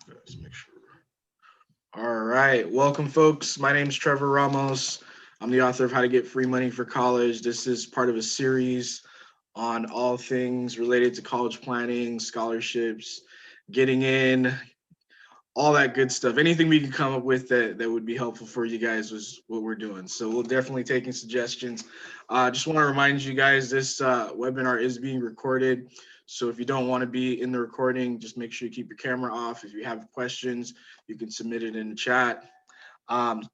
Let's make sure. All right. Welcome, folks. My name is Trevor Ramos. I'm the author of How to Get Free Money for College. This is part of a series on all things related to college planning, scholarships, getting in, all that good stuff. Anything we can come up with that would be helpful for you guys was what we're doing. So we'll definitely taking suggestions. Just want to remind you guys this webinar is being recorded. So if you don't want to be in the recording, just make sure you keep your camera off. If you have questions, you can submit it in the chat.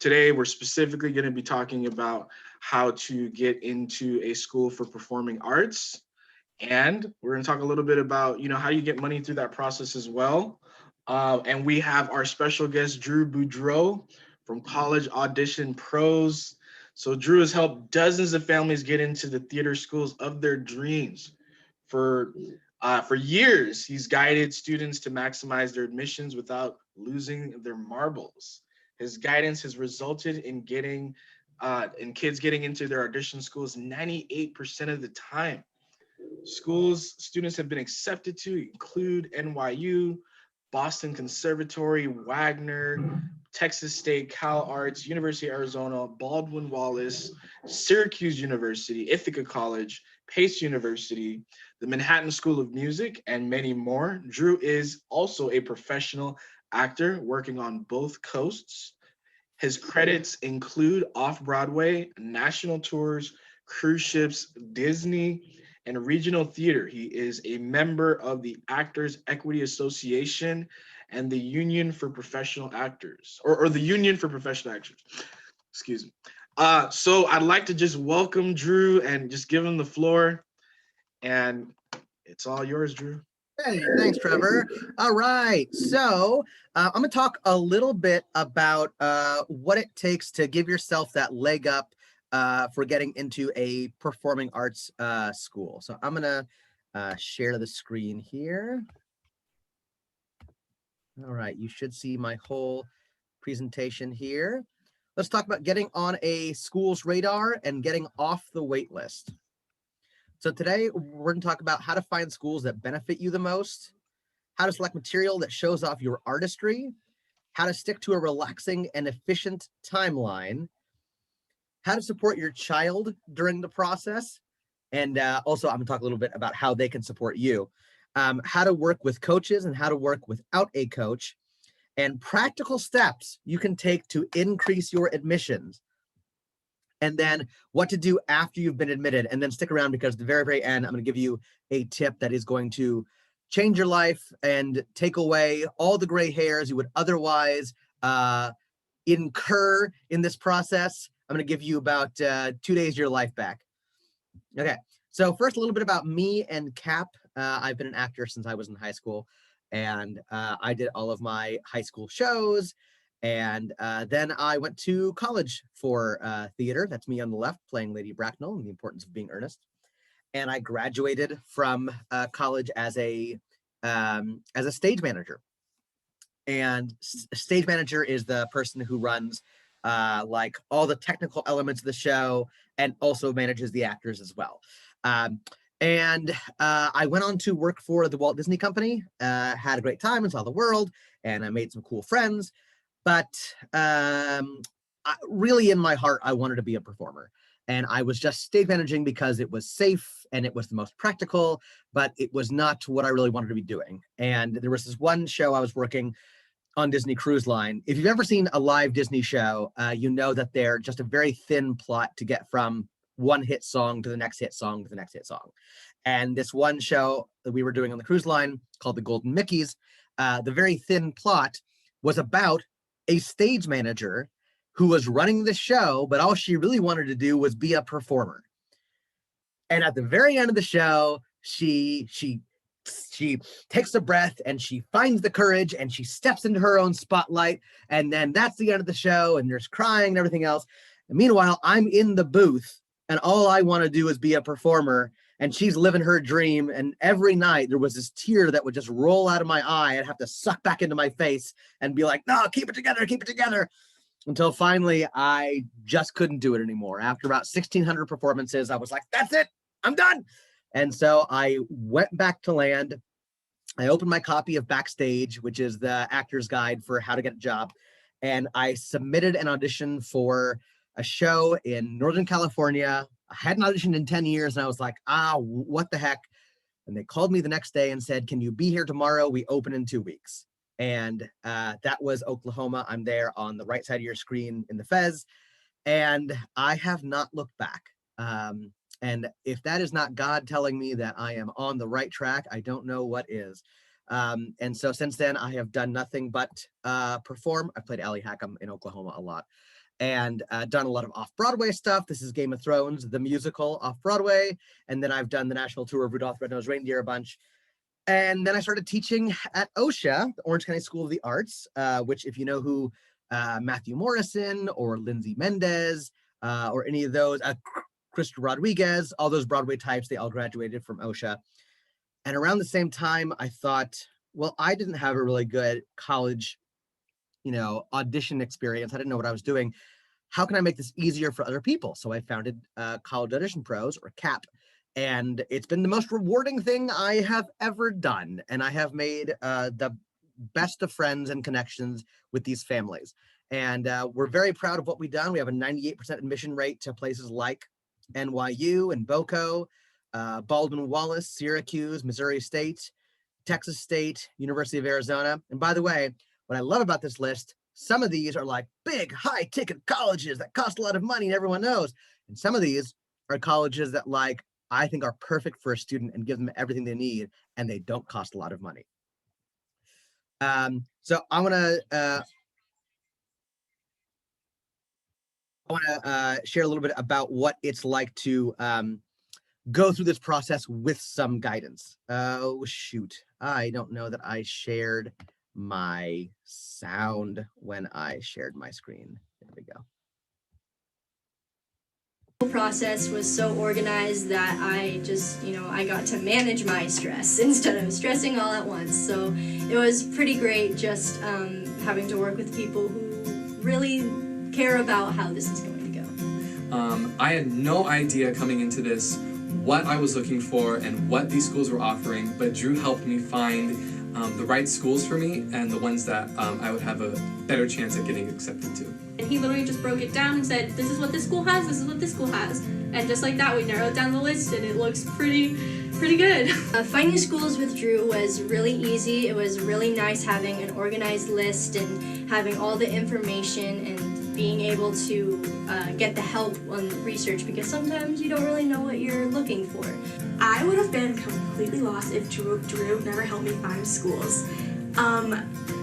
Today, we're specifically going to be talking about how to get into a school for performing arts. And we're going to talk a little bit about, how you get money through that process as well. And we have our special guest, Drew Boudreau from College Audition Pros. So Drew has helped dozens of families get into the theater schools of their dreams. For years, he's guided students to maximize their admissions without losing their marbles. His guidance has resulted in kids getting into their audition schools 98% of the time. Students have been accepted to include NYU, Boston Conservatory, Wagner, Texas State, Cal Arts, University of Arizona, Baldwin Wallace, Syracuse University, Ithaca College, Pace University, the Manhattan School of Music, and many more. Drew is also a professional actor working on both coasts. His credits include off-Broadway, national tours, cruise ships, Disney, and regional theater. He is a member of the Actors Equity Association and the Union for Professional Actors, or the Union for Professional Actors. Excuse me. So I'd like to just welcome Drew and just give him the floor. And it's all yours, Drew. Hey, thanks, Trevor. All right, so I'm going to talk a little bit about what it takes to give yourself that leg up for getting into a performing arts school. So I'm going to share the screen here. All right, you should see my whole presentation here. Let's talk about getting on a school's radar and getting off the wait list. So today we're going to talk about how to find schools that benefit you the most, how to select material that shows off your artistry, how to stick to a relaxing and efficient timeline, how to support your child during the process, and also I'm going to talk a little bit about how they can support you, how to work with coaches and how to work without a coach, and practical steps you can take to increase your admissions, and then what to do after you've been admitted. And then stick around because at the very, very end, I'm going to give you a tip that is going to change your life and take away all the gray hairs you would otherwise incur in this process. I'm going to give you about 2 days of your life back. Okay, so first, a little bit about me and Cap. I've been an actor since I was in high school, and I did all of my high school shows. And then I went to college for theater. That's me on the left, playing Lady Bracknell and the importance of being earnest. And I graduated from college as a stage manager. And stage manager is the person who runs like all the technical elements of the show and also manages the actors as well. And I went on to work for the Walt Disney Company, had a great time and saw the world, and I made some cool friends. But really in my heart, I wanted to be a performer. And I was just stage managing because it was safe and it was the most practical, but it was not what I really wanted to be doing. And there was this one show I was working on Disney Cruise Line. If you've ever seen a live Disney show, you know that they're just a very thin plot to get from one hit song to the next hit song to the next hit song. And this one show that we were doing on the cruise line called The Golden Mickeys, the very thin plot was about a stage manager who was running the show, but all she really wanted to do was be a performer. And at the very end of the show, she takes a breath and she finds the courage and she steps into her own spotlight. And then that's the end of the show and there's crying and everything else. And meanwhile, I'm in the booth and all I want to do is be a performer. And she's living her dream. And every night there was this tear that would just roll out of my eye. I'd have to suck back into my face and be like, no, keep it together, keep it together. Until finally, I just couldn't do it anymore. After about 1,600 performances, I was like, that's it, I'm done. And so I went back to land I opened my copy of Backstage, which is the actor's guide for how to get a job, and I submitted an audition for a show in Northern California. I hadn't auditioned in 10 years, and I was like, what the heck? And they called me the next day and said, can you be here tomorrow? We open in 2 weeks. And that was Oklahoma. I'm there on the right side of your screen in the Fez, and I have not looked back. And if that is not God telling me that I am on the right track, I don't know what is. And so since then, I have done nothing but perform. I played Allie Hackham in Oklahoma a lot, and done a lot of off-Broadway stuff. This is Game of Thrones, the musical off-Broadway. And then I've done the national tour of Rudolph the Red-Nosed Reindeer a bunch. And then I started teaching at OSHA, the Orange County School of the Arts, which if you know who Matthew Morrison or Lindsay Mendez or any of those, Krista Rodriguez, all those Broadway types, they all graduated from OSHA. And around the same time, I thought, well, I didn't have a really good college, audition experience. I didn't know what I was doing. How can I make this easier for other people? So I founded College Audition Pros, or CAP. And it's been the most rewarding thing I have ever done. And I have made the best of friends and connections with these families. And we're very proud of what we've done. We have a 98% admission rate to places like NYU and Boco, Baldwin Wallace, Syracuse, Missouri State, Texas State, University of Arizona. And by the way, what I love about this list, some of these are like big high ticket colleges that cost a lot of money and everyone knows. And some of these are colleges that I think are perfect for a student and give them everything they need, and they don't cost a lot of money. So I want to share a little bit about what it's like to go through this process with some guidance. Oh, shoot. I don't know that I shared my sound when I shared my screen. There we go. The process was so organized that I just, I got to manage my stress instead of stressing all at once. So it was pretty great just having to work with people who really care about how this is going to go. I had no idea coming into this what I was looking for and what these schools were offering, but Drew helped me find the right schools for me and the ones that I would have a better chance at getting accepted to. And he literally just broke it down and said, this is what this school has, this is what this school has. And just like that, we narrowed down the list and it looks pretty good. Finding schools with Drew was really easy. It was really nice having an organized list and having all the information and being able to get the help on research, because sometimes you don't really know what you're looking for. I would have been completely lost if Drew never helped me find schools.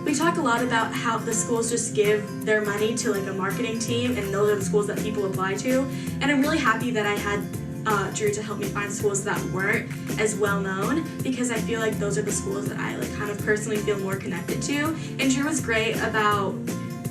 We talk a lot about how the schools just give their money to a marketing team, and those are the schools that people apply to. And I'm really happy that I had Drew to help me find schools that weren't as well known, because I feel like those are the schools that I kind of personally feel more connected to. And Drew was great about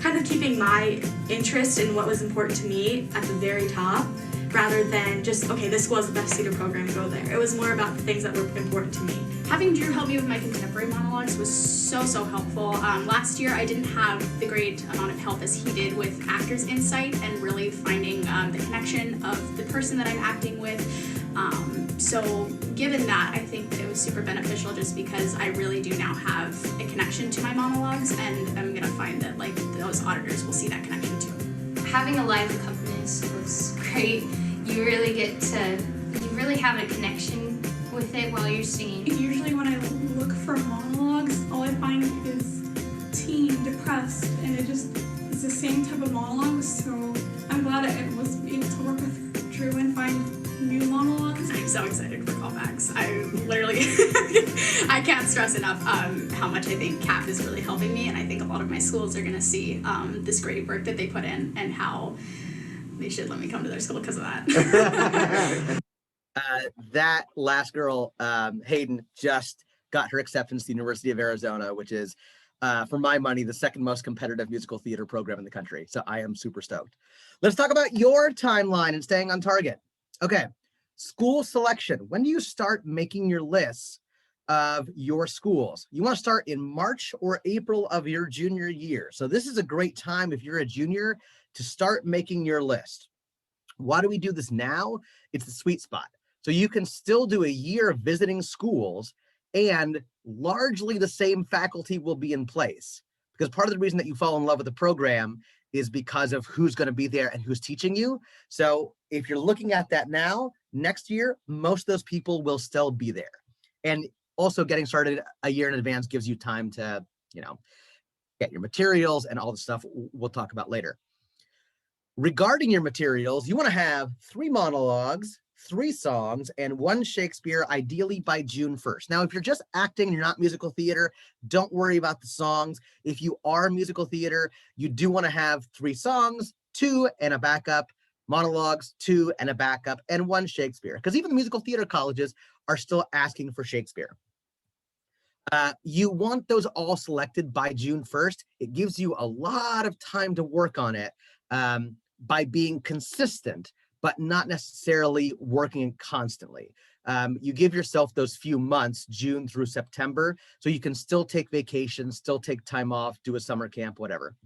kind of keeping my interest in what was important to me at the very top, rather than just, okay, this school has the best theater program, go there. It was more about the things that were important to me. Having Drew help me with my contemporary monologues was so helpful. Last year I didn't have the great amount of help as he did with actor's insight and really finding the connection of the person that I'm acting with. So given that, I think that it was super beneficial, just because I really do now have a connection to my monologues, and I'm gonna find that those auditors will see that connection too. Having a live accompanist was great. You really have a connection with it while you're singing. Usually when I look for monologues, all I find is teen, depressed, and it's the same type of monologues, so I'm glad I was able to work with Drew and find new monologues. I'm so excited for callbacks. I literally, I can't stress enough how much I think CAP is really helping me, and I think a lot of my schools are gonna see this great work that they put in and how they should let me come to their school because of that. That last girl, Hayden, just got her acceptance to the University of Arizona, which is, for my money, the second most competitive musical theater program in the country. So I am super stoked. Let's talk about your timeline and staying on target. Okay, school selection. When do you start making your lists of your schools? You want to start in March or April of your junior year. So this is a great time if you're a junior to start making your list. Why do we do this now? It's the sweet spot. So you can still do a year of visiting schools and largely the same faculty will be in place, because part of the reason that you fall in love with the program is because of who's going to be there and who's teaching you. So if you're looking at that now, next year, most of those people will still be there. And also getting started a year in advance gives you time to, get your materials and all the stuff we'll talk about later. Regarding your materials, you want to have 3 monologues, 3 songs, and 1 Shakespeare, ideally by June 1st. Now, if you're just acting and you're not musical theater, don't worry about the songs. If you are musical theater, you do want to have 3 songs, 2 and a backup, monologues, 2 and a backup, and 1 Shakespeare, because even the musical theater colleges are still asking for Shakespeare. You want those all selected by June 1st. It gives you a lot of time to work on it by being consistent, but not necessarily working constantly. You give yourself those few months, June through September, so you can still take vacations, still take time off, do a summer camp, whatever.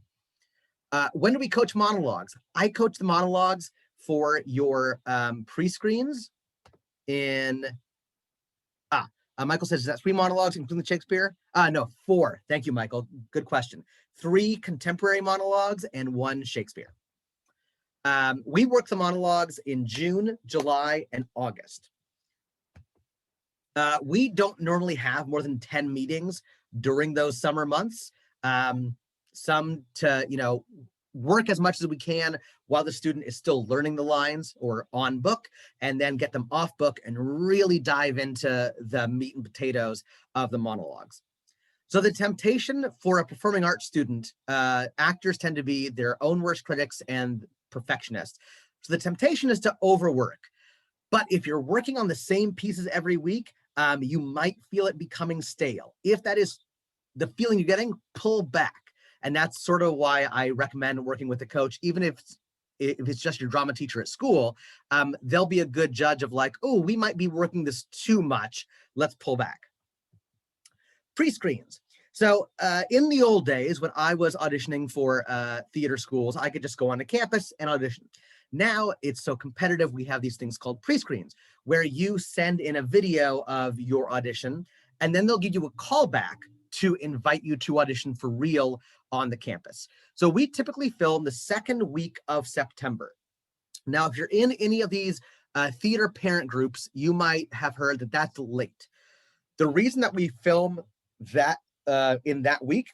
When do we coach monologues? I coach the monologues for your pre-screens in, Michael says, is that 3 monologues, including the Shakespeare? No, 4. Thank you, Michael. Good question. 3 contemporary monologues and 1 Shakespeare. We work the monologues in June, July, and August. We don't normally have more than 10 meetings during those summer months. Some to, work as much as we can while the student is still learning the lines or on book, and then get them off book and really dive into the meat and potatoes of the monologues. So the temptation for a performing arts student, actors tend to be their own worst critics and perfectionists. So the temptation is to overwork. But if you're working on the same pieces every week, you might feel it becoming stale. If that is the feeling you're getting, pull back. And that's sort of why I recommend working with a coach, even if it's just your drama teacher at school. They'll be a good judge of like, oh, we might be working this too much. Let's pull back. Pre-screens. So in the old days, when I was auditioning for theater schools, I could just go onto campus and audition. Now it's so competitive, we have these things called pre-screens, where you send in a video of your audition, and then they'll give you a callback to invite you to audition for real on the campus. So we typically film the 2nd week of September. Now, if you're in any of these theater parent groups, you might have heard that that's late. The reason that we film that in that week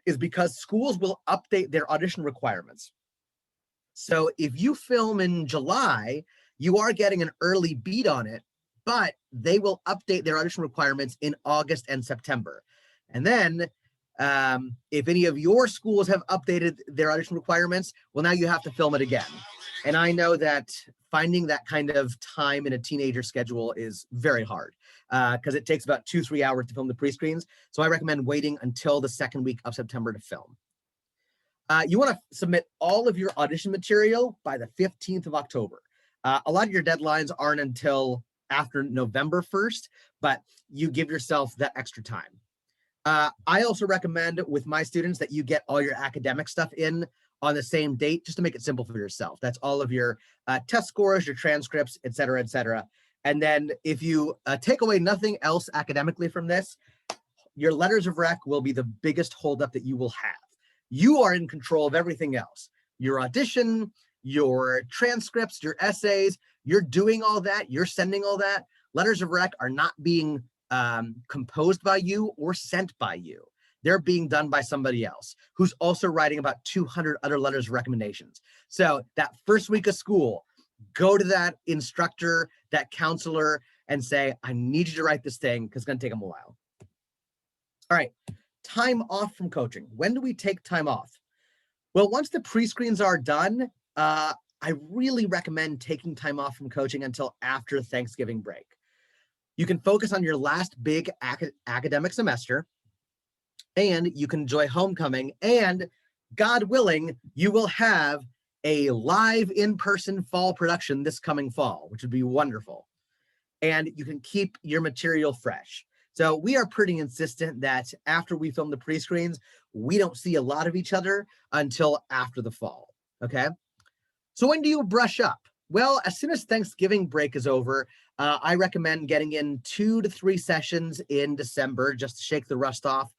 is because schools will update their audition requirements. So if you film in July, you are getting an early beat on it, but they will update their audition requirements in August and September. And then if any of your schools have updated their audition requirements, well, now you have to film it again. And I know that finding that kind of time in a teenager schedule is very hard because it takes about 2-3 hours to film the pre-screens. So I recommend waiting until the 2nd week of September to film. You want to submit all of your audition material by the 15th of October. A lot of your deadlines aren't until after November 1st, but you give yourself that extra time. I also recommend with my students that you get all your academic stuff in on the same date, just to make it simple for yourself. That's all of your test scores, your transcripts, et cetera, et cetera. And then if you take away nothing else academically from this, your letters of rec will be the biggest holdup that you will have. You are in control of everything else. Your audition, your transcripts, your essays, you're doing all that, you're sending all that. Letters of rec are not being composed by you or sent by you. They're being done by somebody else who's also writing about 200 other letters of recommendations. So that first week of school, go to that instructor, that counselor, and say, I need you to write this thing because it's going to take them a while. All right, time off from coaching. When do we take time off? Well, once the pre-screens are done, I really recommend taking time off from coaching until after Thanksgiving break. You can focus on your last big academic semester, and you can enjoy homecoming, and God willing, you will have a live in-person fall production this coming fall, which would be wonderful. And you can keep your material fresh. So we are pretty insistent that after we film the pre-screens, we don't see a lot of each other until after the fall, okay? So when do you brush up? Well, as soon as Thanksgiving break is over, I recommend getting in 2 to 3 sessions in December just to shake the rust off.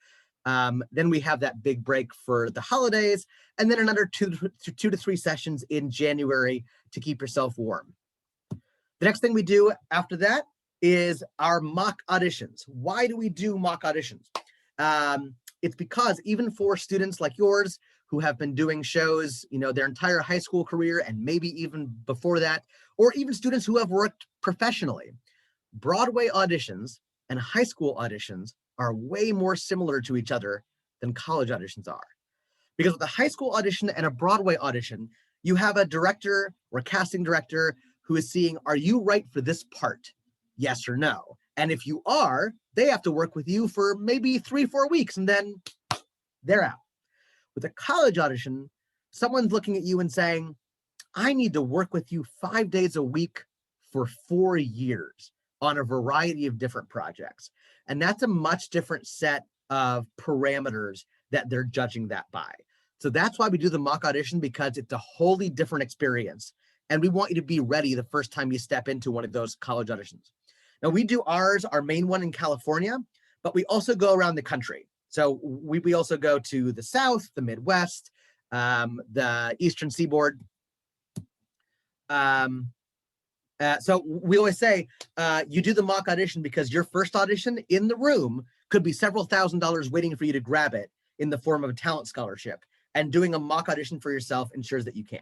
Then we have that big break for the holidays, and then another 2 to 3 sessions in January to keep yourself warm. The next thing we do after that is our mock auditions. Why do we do mock auditions? It's because even for students like yours who have been doing shows, their entire high school career and maybe even before that, or even students who have worked professionally, Broadway auditions and high school auditions are way more similar to each other than college auditions are. Because with a high school audition and a Broadway audition, you have a director or casting director who is seeing, are you right for this part? Yes or no? And if you are, they have to work with you for maybe 3-4 weeks and then they're out. With a college audition, someone's looking at you and saying, I need to work with you 5 days a week for 4 years on a variety of different projects. And that's a much different set of parameters that they're judging that by. So that's why we do the mock audition, because it's a wholly different experience. And we want you to be ready the first time you step into one of those college auditions. Now we do our main one in California, but we also go around the country. So we also go to the South, the Midwest, the Eastern Seaboard. So we always say, you do the mock audition because your first audition in the room could be several $1,000s waiting for you to grab it in the form of a talent scholarship. And doing a mock audition for yourself ensures that you can.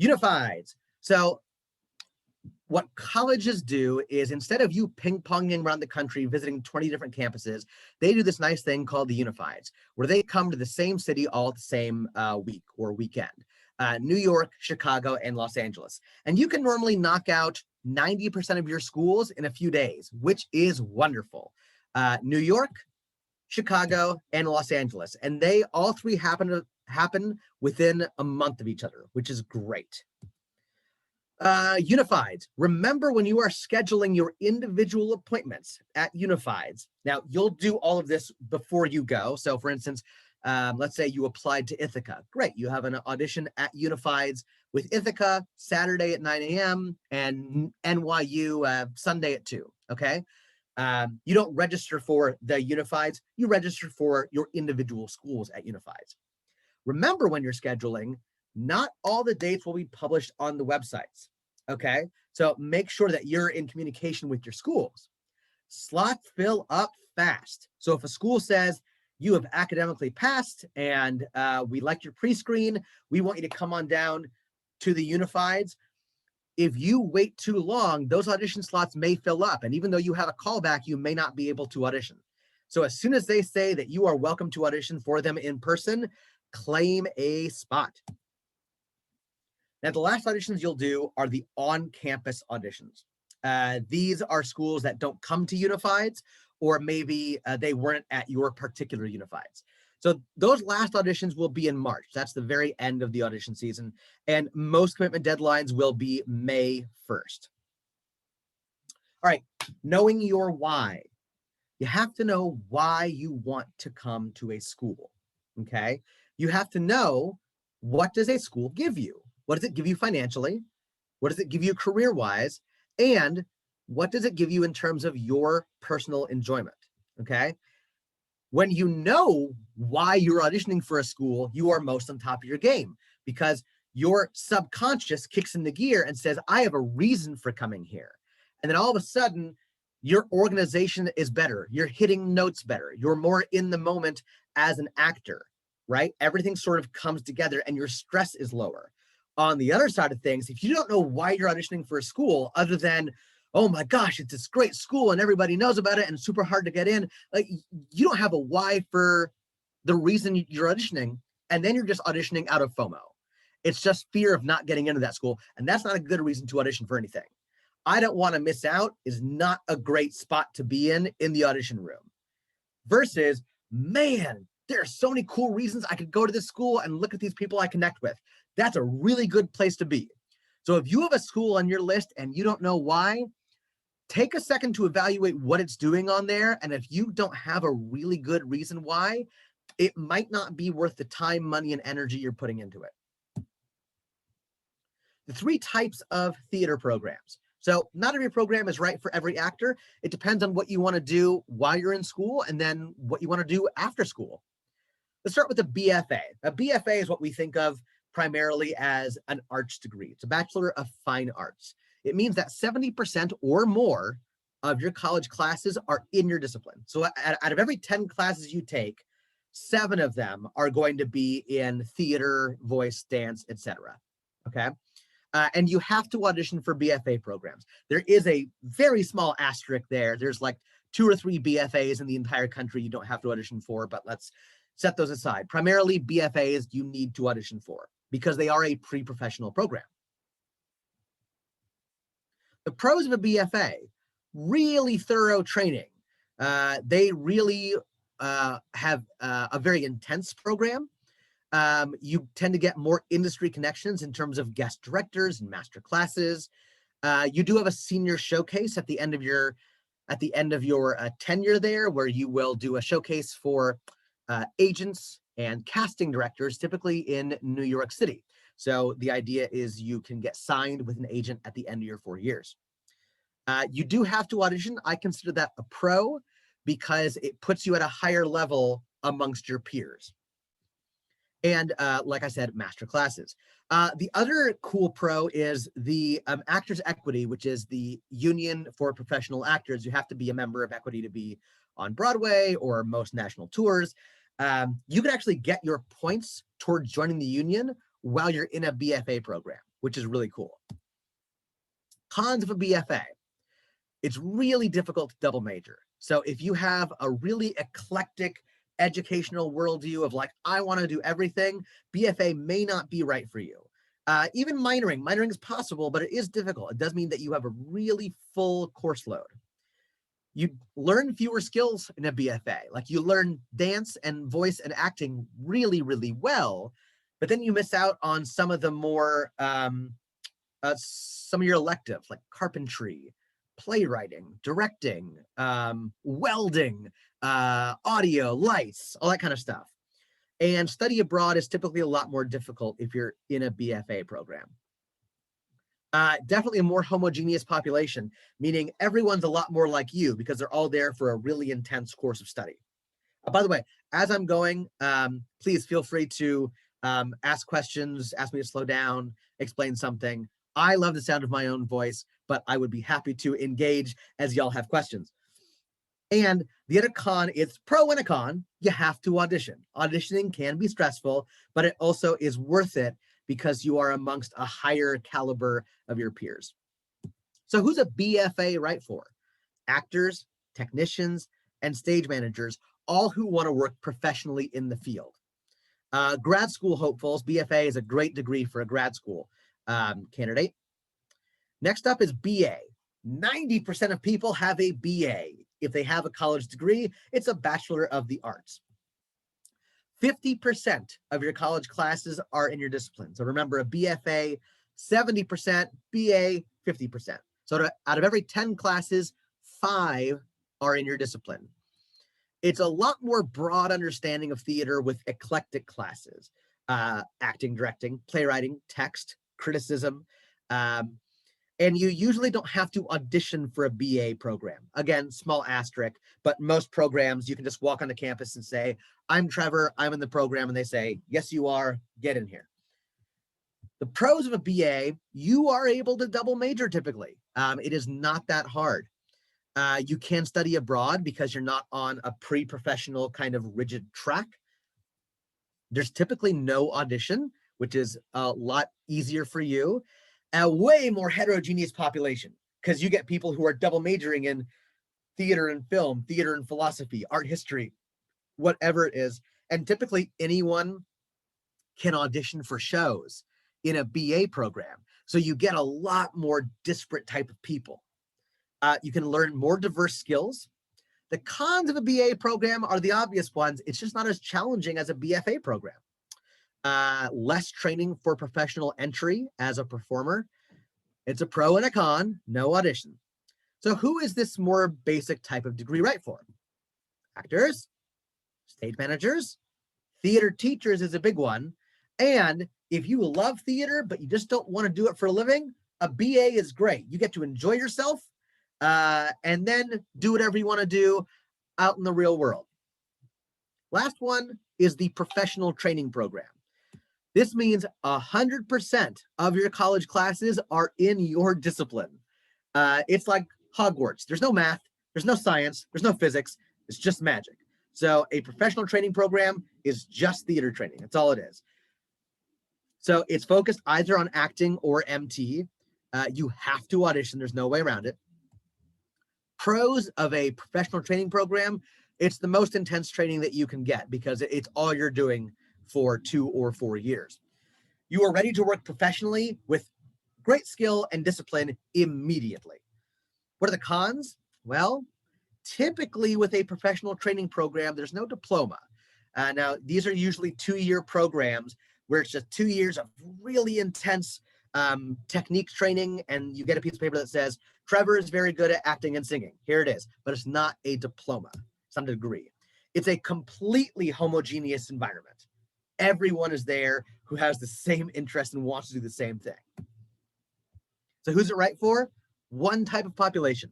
Unifieds. So what colleges do is, instead of you ping-ponging around the country, visiting 20 different campuses, they do this nice thing called the Unifieds, where they come to the same city all at the same week or weekend. New York, Chicago, and Los Angeles. And you can normally knock out 90% of your schools in a few days, which is wonderful. New York, Chicago, and Los Angeles. And they all three happen within a month of each other, which is great. Unifieds. Remember, when you are scheduling your individual appointments at Unifieds, now you'll do all of this before you go. So for instance, let's say you applied to Ithaca. Great, you have an audition at Unifieds with Ithaca Saturday at 9 a.m. and NYU Sunday at 2, okay? You don't register for the Unifieds, you register for your individual schools at Unifieds. Remember, when you're scheduling, not all the dates will be published on the websites, okay? So make sure that you're in communication with your schools. Slots fill up fast. So if a school says, you have academically passed and we like your pre-screen, we want you to come on down to the Unifieds. If you wait too long, those audition slots may fill up. And even though you have a callback, you may not be able to audition. So as soon as they say that you are welcome to audition for them in person, claim a spot. Now, the last auditions you'll do are the on-campus auditions. These are schools that don't come to Unifieds, or maybe they weren't at your particular Unifieds. So those last auditions will be in March. That's the very end of the audition season. And most commitment deadlines will be May 1st. All right, knowing your why. You have to know why you want to come to a school, okay? You have to know, what does a school give you? What does it give you financially? What does it give you career-wise? And what does it give you in terms of your personal enjoyment, okay? When you know why you're auditioning for a school, you are most on top of your game, because your subconscious kicks into gear and says, I have a reason for coming here. And then all of a sudden, your organization is better. You're hitting notes better. You're more in the moment as an actor, right? Everything sort of comes together and your stress is lower. On the other side of things, if you don't know why you're auditioning for a school other than, oh my gosh, it's this great school and everybody knows about it and it's super hard to get in, like, you don't have a why for the reason you're auditioning, and then you're just auditioning out of FOMO. It's just fear of not getting into that school, and that's not a good reason to audition for anything. I don't want to miss out is not a great spot to be in the audition room. Versus, man, there are so many cool reasons I could go to this school and look at these people I connect with. That's a really good place to be. So if you have a school on your list and you don't know why, take a second to evaluate what it's doing on there. And if you don't have a really good reason why, it might not be worth the time, money, and energy you're putting into it. The 3 types of theater programs. So not every program is right for every actor. It depends on what you want to do while you're in school and then what you want to do after school. Let's start with a BFA. A BFA is what we think of primarily as an arts degree. It's a Bachelor of Fine Arts. It means that 70% or more of your college classes are in your discipline. So out of every 10 classes you take, 7 of them are going to be in theater, voice, dance, etc. Okay? And you have to audition for BFA programs. There is a very small asterisk there. There's like 2 or 3 BFAs in the entire country you don't have to audition for, but let's set those aside. Primarily BFAs you need to audition for because they are a pre-professional program. The pros of a BFA, really thorough training. They really have a very intense program. You tend to get more industry connections in terms of guest directors and master classes. You do have a senior showcase at the end of your tenure there, where you will do a showcase for agents and casting directors, typically in New York City. So the idea is you can get signed with an agent at the end of your 4 years. You do have to audition. I consider that a pro because it puts you at a higher level amongst your peers. And like I said, master classes. The other cool pro is the Actors Equity, which is the union for professional actors. You have to be a member of Equity to be on Broadway or most national tours. You can actually get your points towards joining the union while you're in a BFA program, which is really cool. Cons of a BFA. It's really difficult to double major. So if you have a really eclectic educational worldview of like, I want to do everything, BFA may not be right for you. Even minoring is possible, but it is difficult. It does mean that you have a really full course load. You learn fewer skills in a BFA. Like you learn dance and voice and acting really, really well, but then you miss out on some of the more, some of your electives like carpentry, playwriting, directing, welding, audio, lights, all that kind of stuff. And study abroad is typically a lot more difficult if you're in a BFA program. Definitely a more homogeneous population, meaning everyone's a lot more like you because they're all there for a really intense course of study. By the way, as I'm going, please feel free to ask questions, ask me to slow down, explain something. I love the sound of my own voice, but I would be happy to engage as y'all have questions. And the other con, it's pro and a con, you have to audition. Auditioning can be stressful, but it also is worth it because you are amongst a higher caliber of your peers. So who's a BFA right for? Actors, technicians, and stage managers, all who want to work professionally in the field. Grad school hopefuls, BFA is a great degree for a grad school candidate. Next up is BA. 90% of people have a BA. If they have a college degree, it's a Bachelor of the Arts. 50% of your college classes are in your discipline. So remember, a BFA, 70%, BA, 50%. So out of every 10 classes, 5 are in your discipline. It's a lot more broad understanding of theater with eclectic classes, acting, directing, playwriting, text, criticism, and you usually don't have to audition for a BA program. Again, small asterisk, but most programs, you can just walk on the campus and say, I'm Trevor, I'm in the program, and they say, yes, you are, get in here. The pros of a BA, you are able to double major typically. It is not that hard. You can study abroad because you're not on a pre-professional kind of rigid track. There's typically no audition, which is a lot easier for you. A way more heterogeneous population because you get people who are double majoring in theater and film, theater and philosophy, art history, whatever it is. And typically anyone can audition for shows in a BA program. So you get a lot more disparate type of people. You can learn more diverse skills. The cons of a BA program are the obvious ones. It's just not as challenging as a BFA program. Less training for professional entry as a performer. It's a pro and a con, no audition. So who is this more basic type of degree right for? Actors, stage managers, theater teachers is a big one. And if you love theater, but you just don't want to do it for a living, a BA is great. You get to enjoy yourself and then do whatever you want to do out in the real world. Last one is the professional training program. This means 100% of your college classes are in your discipline. It's like Hogwarts. There's no math, there's no science, there's no physics, it's just magic. So a professional training program is just theater training. That's all it is. So it's focused either on acting or MT. You have to audition. There's no way around it. Pros of a professional training program, it's the most intense training that you can get because it's all you're doing for 2 or 4 years. You are ready to work professionally with great skill and discipline immediately. What are the cons? Well, typically with a professional training program, there's no diploma. Now, these are usually 2-year programs where it's just 2 years of really intense technique training, and you get a piece of paper that says, Trevor is very good at acting and singing. Here it is, but it's not a diploma. It's not a degree. It's a completely homogeneous environment. Everyone is there who has the same interest and wants to do the same thing. So who's it right for? One type of population,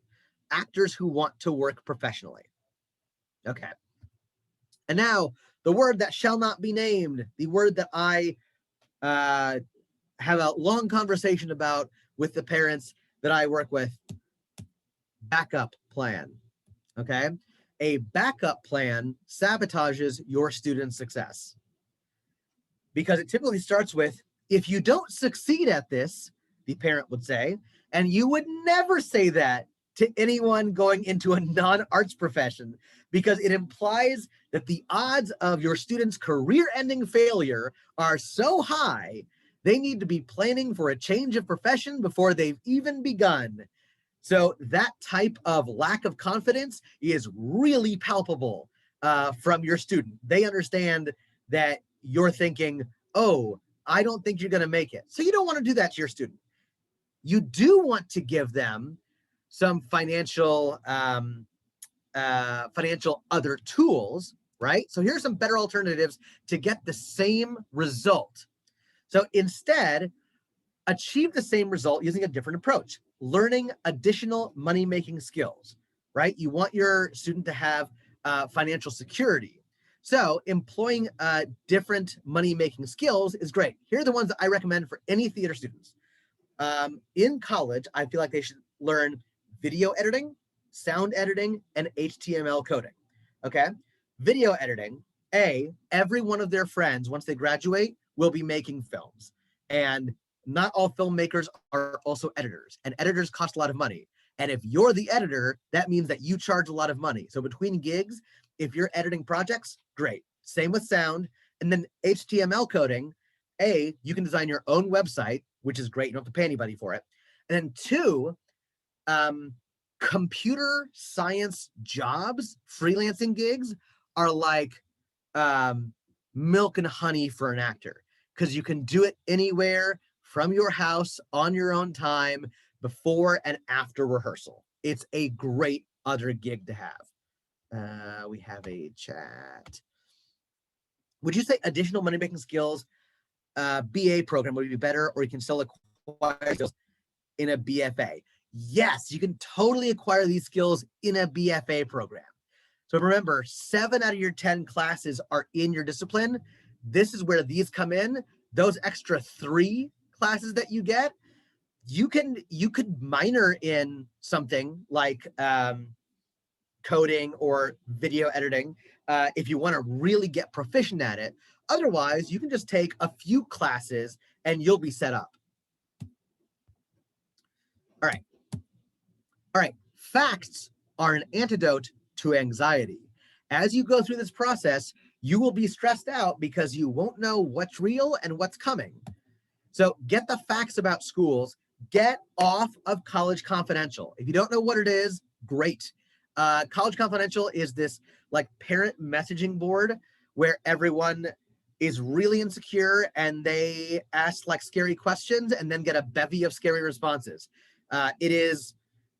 actors who want to work professionally. Okay. And now the word that shall not be named, the word that I have a long conversation about with the parents that I work with, backup plan. Okay. A backup plan sabotages your student's success because it typically starts with, if you don't succeed at this, the parent would say, and you would never say that to anyone going into a non-arts profession because it implies that the odds of your student's career-ending failure are so high, they need to be planning for a change of profession before they've even begun. So that type of lack of confidence is really palpable from your student. They understand that you're thinking, oh, I don't think you're going to make it. So you don't want to do that to your student. You do want to give them some financial other tools, right? So here's some better alternatives to get the same result. So instead, achieve the same result using a different approach, learning additional money-making skills, right? You want your student to have financial security. So employing different money-making skills is great. Here are the ones that I recommend for any theater students. In college, I feel like they should learn video editing, sound editing, and HTML coding. Okay. Video editing, every one of their friends, once they graduate, will be making films. And not all filmmakers are also editors, and editors cost a lot of money. And if you're the editor, that means that you charge a lot of money. So between gigs, if you're editing projects, great. Same with sound. And then HTML coding, you can design your own website, which is great. You don't have to pay anybody for it. And then 2, computer science jobs, freelancing gigs are like milk and honey for an actor because you can do it anywhere from your house on your own time before and after rehearsal. It's a great other gig to have. We have a chat. Would you say additional money-making skills BA program would be better, or you can still acquire skills in a BFA? Yes, you can totally acquire these skills in a BFA program. So remember, 7 out of your 10 classes are in your discipline. This is where these come in. Those extra 3 classes that you get, you could minor in something like coding or video editing if you want to really get proficient at it. Otherwise, you can just take a few classes and you'll be set up. All right. Facts are an antidote to anxiety. As you go through this process, you will be stressed out because you won't know what's real and what's coming. So get the facts about schools. Get off of College Confidential. If you don't know what it is, great. College Confidential is this like parent messaging board where everyone is really insecure and they ask like scary questions and then get a bevy of scary responses. It is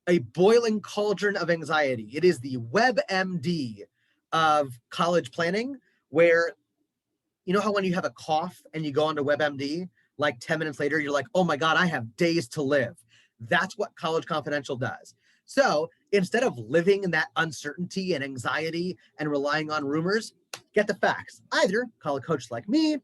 a boiling cauldron of anxiety. It is the WebMD of college planning, where you know how when you have a cough and you go onto WebMD, like 10 minutes later, you're like, oh my God, I have days to live. That's what College Confidential does. So instead of living in that uncertainty and anxiety and relying on rumors, get the facts. Either call a coach like me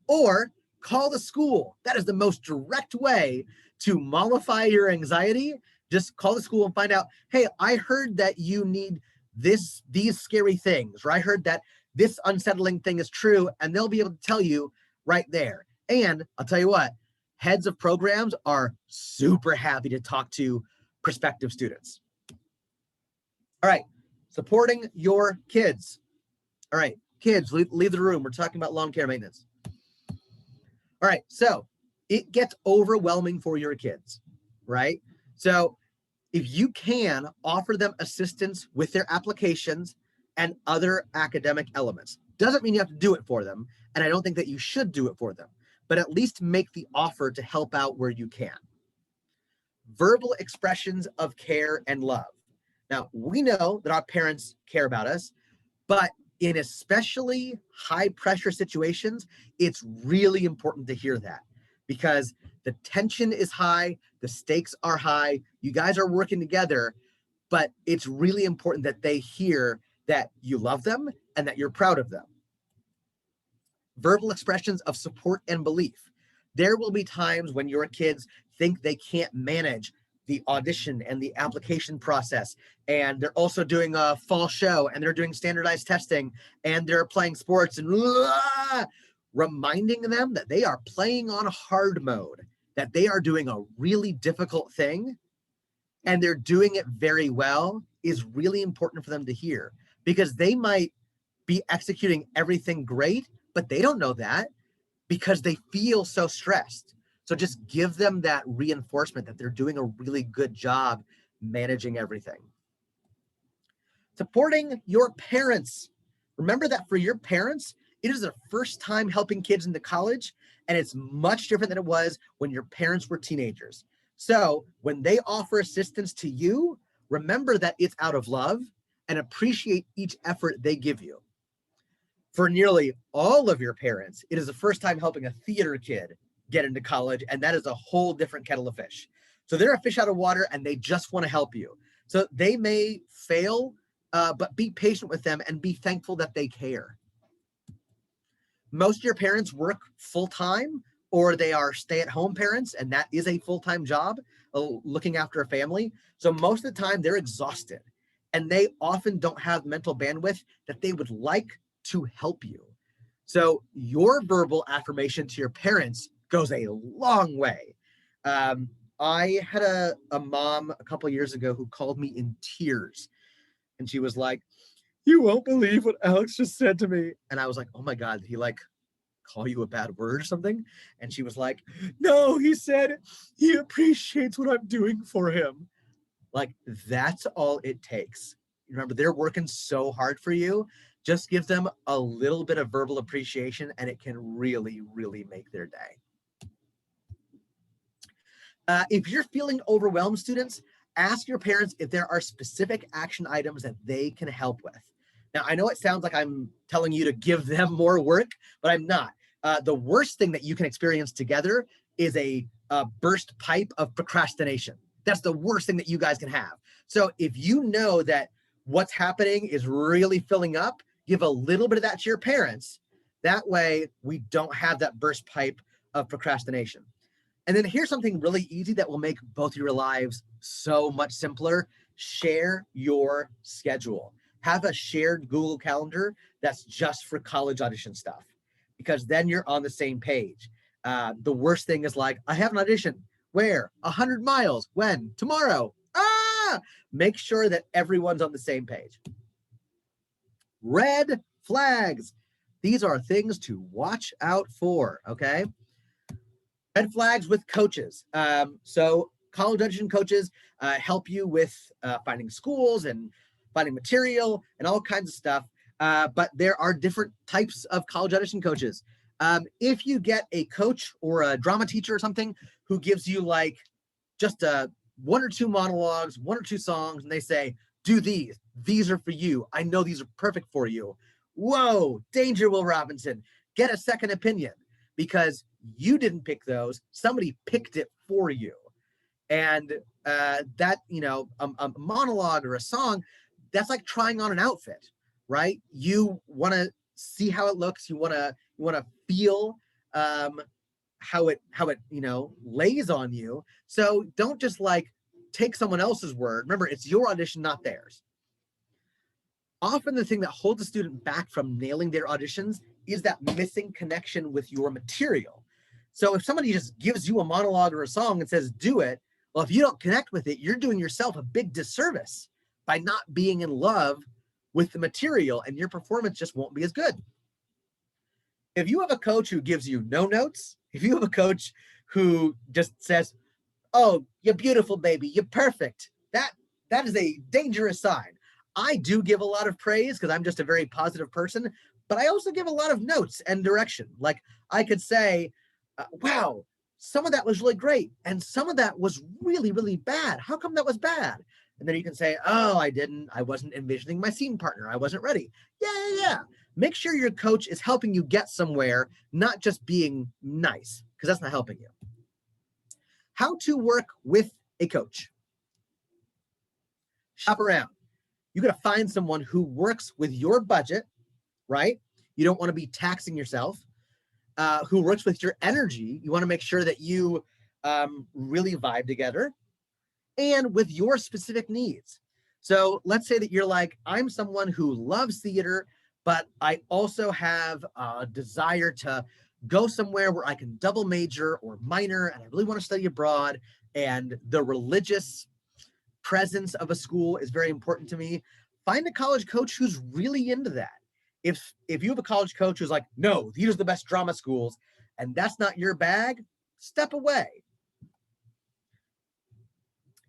or call the school. That is the most direct way to mollify your anxiety. Just call the school and find out, hey, I heard that you need these scary things, or I heard that this unsettling thing is true, and they'll be able to tell you right there. And I'll tell you what, heads of programs are super happy to talk to prospective students. All right, supporting your kids. All right, kids, leave the room. We're talking about lawn care maintenance. All right, so it gets overwhelming for your kids, right? So if you can offer them assistance with their applications and other academic elements, doesn't mean you have to do it for them, and I don't think that you should do it for them, but at least make the offer to help out where you can. Verbal expressions of care and love. Now, we know that our parents care about us, but in especially high pressure situations, it's really important to hear that, because the tension is high, the stakes are high, you guys are working together, but it's really important that they hear that you love them and that you're proud of them. Verbal expressions of support and belief. There will be times when your kids think they can't manage the audition and the application process, and they're also doing a fall show, and they're doing standardized testing, and they're playing sports, and reminding them that they are playing on hard mode, that they are doing a really difficult thing, and they're doing it very well, is really important for them to hear, because they might be executing everything great, but they don't know that because they feel so stressed. So just give them that reinforcement that they're doing a really good job managing everything. Supporting your parents. Remember that for your parents, it is their first time helping kids into college, and it's much different than it was when your parents were teenagers. So when they offer assistance to you, remember that it's out of love and appreciate each effort they give you. For nearly all of your parents, it is the first time helping a theater kid get into college, and that is a whole different kettle of fish. So they're a fish out of water, and they just want to help you. So they may fail, but be patient with them and be thankful that they care. Most of your parents work full-time, or they are stay-at-home parents, and that is a full-time job, looking after a family. So most of the time they're exhausted, and they often don't have mental bandwidth that they would like to help you. So your verbal affirmation to your parents goes a long way. I had a mom a couple years ago who called me in tears, and she was like, "You won't believe what Alex just said to me." And I was like, "Oh my God, did he like call you a bad word or something?" And she was like, "No, he said he appreciates what I'm doing for him." Like, that's all it takes. Remember, they're working so hard for you. Just give them a little bit of verbal appreciation, and it can really, really make their day. If you're feeling overwhelmed, students, ask your parents if there are specific action items that they can help with. Now, I know it sounds like I'm telling you to give them more work, but I'm not. The worst thing that you can experience together is a burst pipe of procrastination. That's the worst thing that you guys can have. So if you know that what's happening is really filling up, give a little bit of that to your parents. That way we don't have that burst pipe of procrastination. And then here's something really easy that will make both your lives so much simpler. Share your schedule. Have a shared Google Calendar that's just for college audition stuff, because then you're on the same page. The worst thing is like, I have an audition. Where? 100 miles. When? Tomorrow. Make sure that everyone's on the same page. Red flags. These are things to watch out for, okay? Red flags with coaches. So college audition coaches help you with finding schools and finding material and all kinds of stuff. But there are different types of college audition coaches. If you get a coach or a drama teacher or something who gives you like just one or two monologues, one or two songs, and they say, do these. These are for you. I know these are perfect for you. Whoa, danger, Will Robinson. Get a second opinion, because You didn't pick those. Somebody picked it for you. And that, a monologue or a song, that's like trying on an outfit, right? You want to see how it looks. You want to feel how it lays on you. So don't just like take someone else's word. Remember, it's your audition, not theirs. Often the thing that holds a student back from nailing their auditions is that missing connection with your material. So if somebody just gives you a monologue or a song and says, do it, well, if you don't connect with it, you're doing yourself a big disservice by not being in love with the material, and your performance just won't be as good. If you have a coach who gives you no notes, if you have a coach who just says, oh, you're beautiful, baby, you're perfect, that is a dangerous sign. I do give a lot of praise because I'm just a very positive person, but I also give a lot of notes and direction. Like I could say, wow, some of that was really great, and some of that was really, really bad. How come that was bad? And then you can say, oh, I wasn't envisioning my scene partner. I wasn't ready. Yeah. Make sure your coach is helping you get somewhere, not just being nice, because that's not helping you. How to work with a coach. Shop around. You got to find someone who works with your budget, right? You don't want to be taxing yourself. Who works with your energy. You want to make sure that you really vibe together, and with your specific needs. So let's say that you're like, I'm someone who loves theater, but I also have a desire to go somewhere where I can double major or minor, and I really want to study abroad, and the religious presence of a school is very important to me. Find a college coach who's really into that. If you have a college coach who's like, no, these are the best drama schools, and that's not your bag, step away.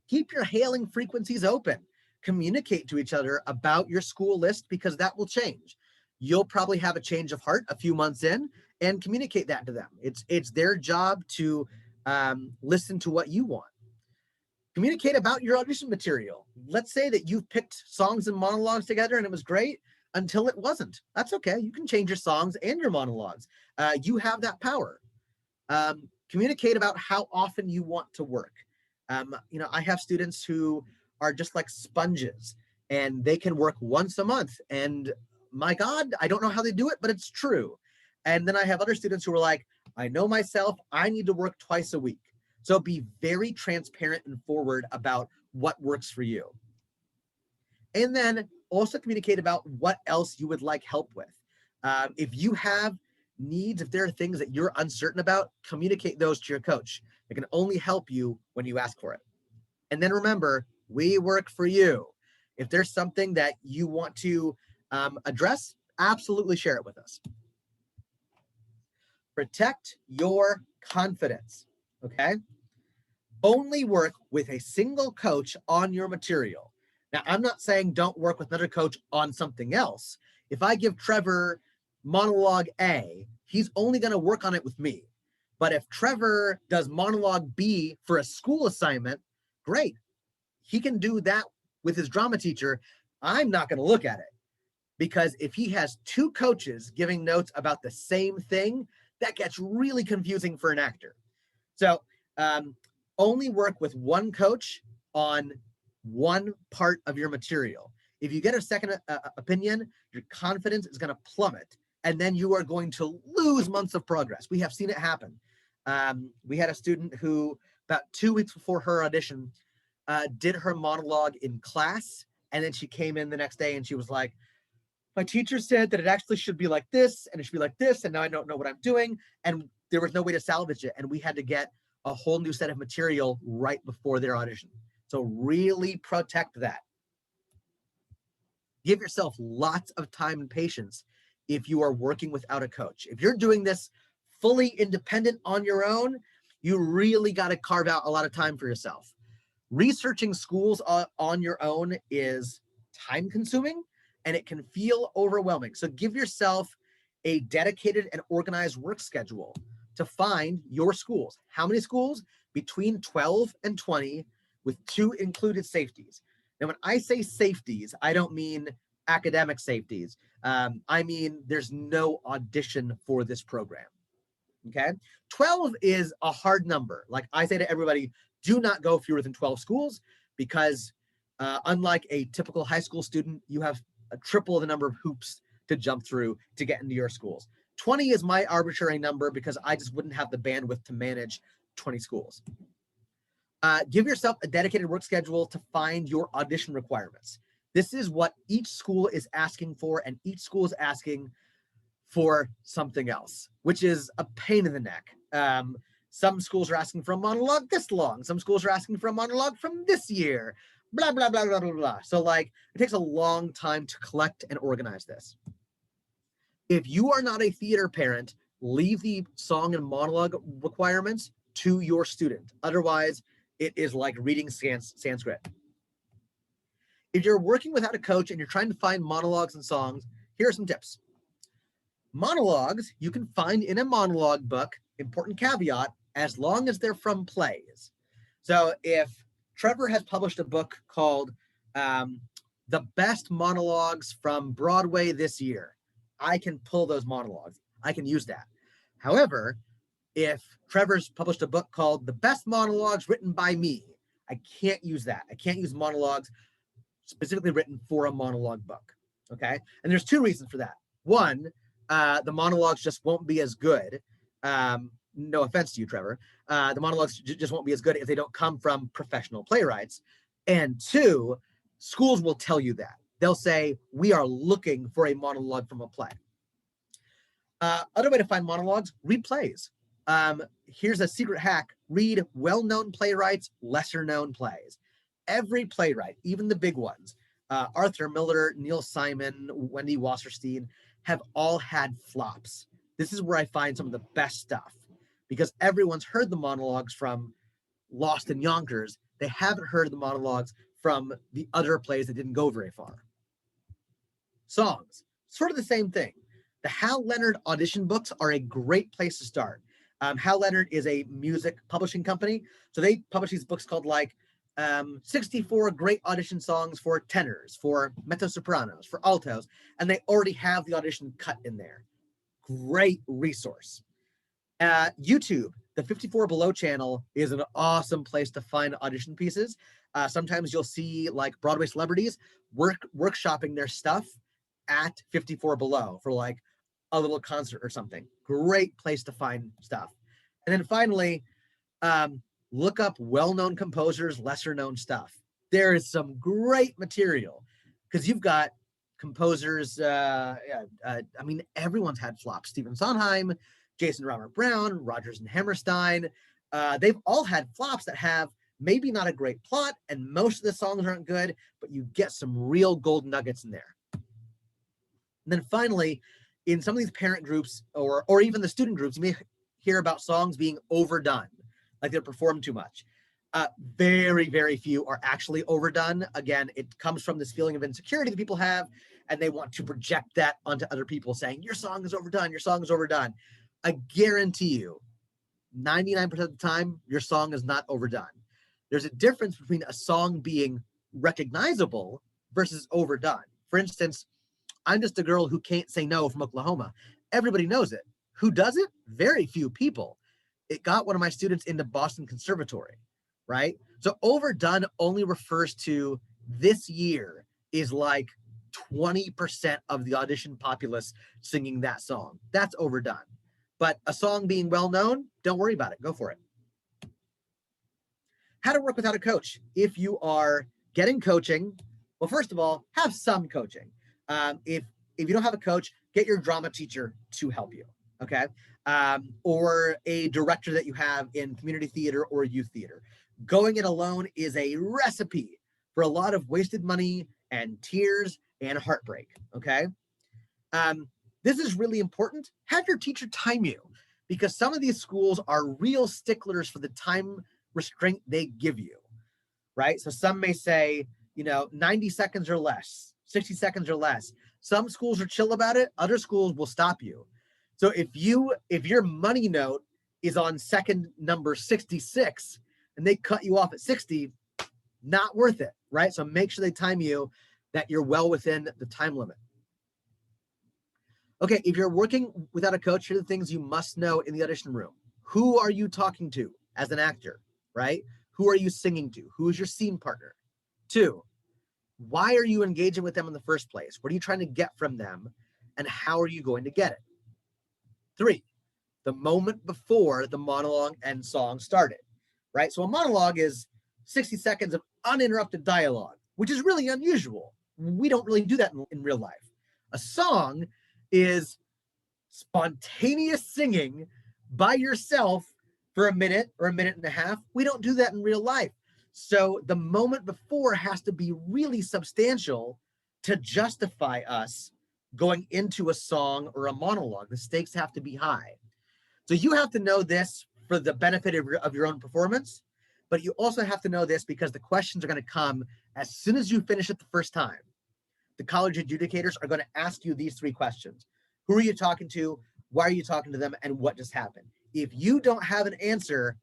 Keep your hailing frequencies open. Communicate to each other about your school list, because that will change. You'll probably have a change of heart a few months in, and communicate that to them. It's their job to listen to what you want. Communicate about your audition material. Let's say that you've picked songs and monologues together and it was great until it wasn't. That's okay. You can change your songs and your monologues. You have that power. Communicate about how often you want to work. I have students who are just like sponges, and they can work once a month. And my God, I don't know how they do it, but it's true. And then I have other students who are like, I know myself, I need to work twice a week. So be very transparent and forward about what works for you. And then also communicate about what else you would like help with. If you have needs, if there are things that you're uncertain about, communicate those to your coach. It can only help you when you ask for it. And then remember, we work for you. If there's something that you want to address, absolutely share it with us. Protect your confidence, okay? Only work with a single coach on your material. Now, I'm not saying don't work with another coach on something else. If I give Trevor monologue A, he's only going to work on it with me. But if Trevor does monologue B for a school assignment, great. He can do that with his drama teacher. I'm not going to look at it, because if he has two coaches giving notes about the same thing, that gets really confusing for an actor. So only work with one coach on one part of your material. If you get a second opinion, your confidence is going to plummet, and then you are going to lose months of progress. We have seen it happen. We had a student who, about 2 weeks before her audition, did her monologue in class, and then she came in the next day and she was like, my teacher said that it actually should be like this, and it should be like this, and now I don't know what I'm doing, and there was no way to salvage it, and we had to get a whole new set of material right before their audition. So really protect that. Give yourself lots of time and patience if you are working without a coach. If you're doing this fully independent on your own, you really got to carve out a lot of time for yourself. Researching schools on your own is time consuming, and it can feel overwhelming. So give yourself a dedicated and organized work schedule to find your schools. How many schools? Between 12 and 20, with 2 included safeties. Now, when I say safeties, I don't mean academic safeties. I mean, there's no audition for this program. Okay. 12 is a hard number. Like I say to everybody, do not go fewer than 12 schools because unlike a typical high school student, you have a triple the number of hoops to jump through to get into your schools. 20 is my arbitrary number because I just wouldn't have the bandwidth to manage 20 schools. Give yourself a dedicated work schedule to find your audition requirements. This is what each school is asking for, and each school is asking for something else, which is a pain in the neck. Some schools are asking for a monologue this long. Some schools are asking for a monologue from this year, blah, blah, blah, blah, blah, blah. So like, it takes a long time to collect and organize this. If you are not a theater parent, leave the song and monologue requirements to your student. Otherwise, it is like reading Sanskrit. If you're working without a coach and you're trying to find monologues and songs, here are some tips. Monologues you can find in a monologue book, important caveat, as long as they're from plays. So if Trevor has published a book called The Best Monologues from Broadway This Year, I can pull those monologues. I can use that. However, if Trevor's published a book called The Best Monologues Written by Me, I can't use that. I can't use monologues specifically written for a monologue book, okay? And there's two reasons for that. One, the monologues just won't be as good. No offense to you, Trevor. The monologues just won't be as good if they don't come from professional playwrights. And two, schools will tell you that. They'll say, we are looking for a monologue from a play. Other way to find monologues, read plays. Here's a secret hack. Read well-known playwrights, lesser-known plays. Every playwright, even the big ones, Arthur Miller, Neil Simon, Wendy Wasserstein, have all had flops. This is where I find some of the best stuff because everyone's heard the monologues from Lost in Yonkers. They haven't heard the monologues from the other plays that didn't go very far. Songs, sort of the same thing. The Hal Leonard audition books are a great place to start. Hal Leonard is a music publishing company. So they publish these books called like 64 great audition songs for tenors, for mezzo-sopranos, for altos, and they already have the audition cut in there. Great resource. YouTube, the 54 Below channel is an awesome place to find audition pieces. Sometimes you'll see like Broadway celebrities workshopping their stuff at 54 Below for like a little concert or something. Great place to find stuff. And then finally, look up well-known composers, lesser-known stuff. There is some great material because you've got composers. I mean, everyone's had flops. Stephen Sondheim, Jason Robert Brown, Rodgers and Hammerstein. They've all had flops that have maybe not a great plot, and most of the songs aren't good, but you get some real gold nuggets in there. And then finally, in some of these parent groups or even the student groups, you may hear about songs being overdone, like they're performed too much. Very, very few are actually overdone. Again, it comes from this feeling of insecurity that people have, and they want to project that onto other people saying, your song is overdone, your song is overdone. I guarantee you, 99% of the time, your song is not overdone. There's a difference between a song being recognizable versus overdone. For instance, I'm Just a Girl Who Can't Say No from Oklahoma. Everybody knows it. Who does it? Very few people. It got one of my students into Boston Conservatory, right? So overdone only refers to this year is like 20% of the audition populace singing that song. That's overdone. But a song being well known, don't worry about it. Go for it. How to work without a coach. If you are getting coaching, well, first of all, have some coaching. If you don't have a coach, get your drama teacher to help you, okay? Or a director that you have in community theater or youth theater. Going it alone is a recipe for a lot of wasted money and tears and heartbreak, okay? This is really important. Have your teacher time you because some of these schools are real sticklers for the time restraint they give you, right? So some may say, 90 seconds or less, 60 seconds or less. Some schools are chill about it. Other schools will stop you. So if your money note is on second number 66 and they cut you off at 60, not worth it, right? So make sure they time you that you're well within the time limit. Okay, if you're working without a coach, here are the things you must know in the audition room. Who are you talking to as an actor, right? Who are you singing to? Who is your scene partner? 2, why are you engaging with them in the first place? What are you trying to get from them? And how are you going to get it? 3, the moment before the monologue and song started, right? So a monologue is 60 seconds of uninterrupted dialogue, which is really unusual. We don't really do that in real life. A song is spontaneous singing by yourself for a minute or a minute and a half. We don't do that in real life. So the moment before has to be really substantial to justify us going into a song or a monologue. The stakes have to be high. So you have to know this for the benefit of your own performance, but you also have to know this because the questions are going to come as soon as you finish it the first time. The college adjudicators are going to ask you these 3 questions. Who are you talking to? Why are you talking to them? And what just happened? If you don't have an answer,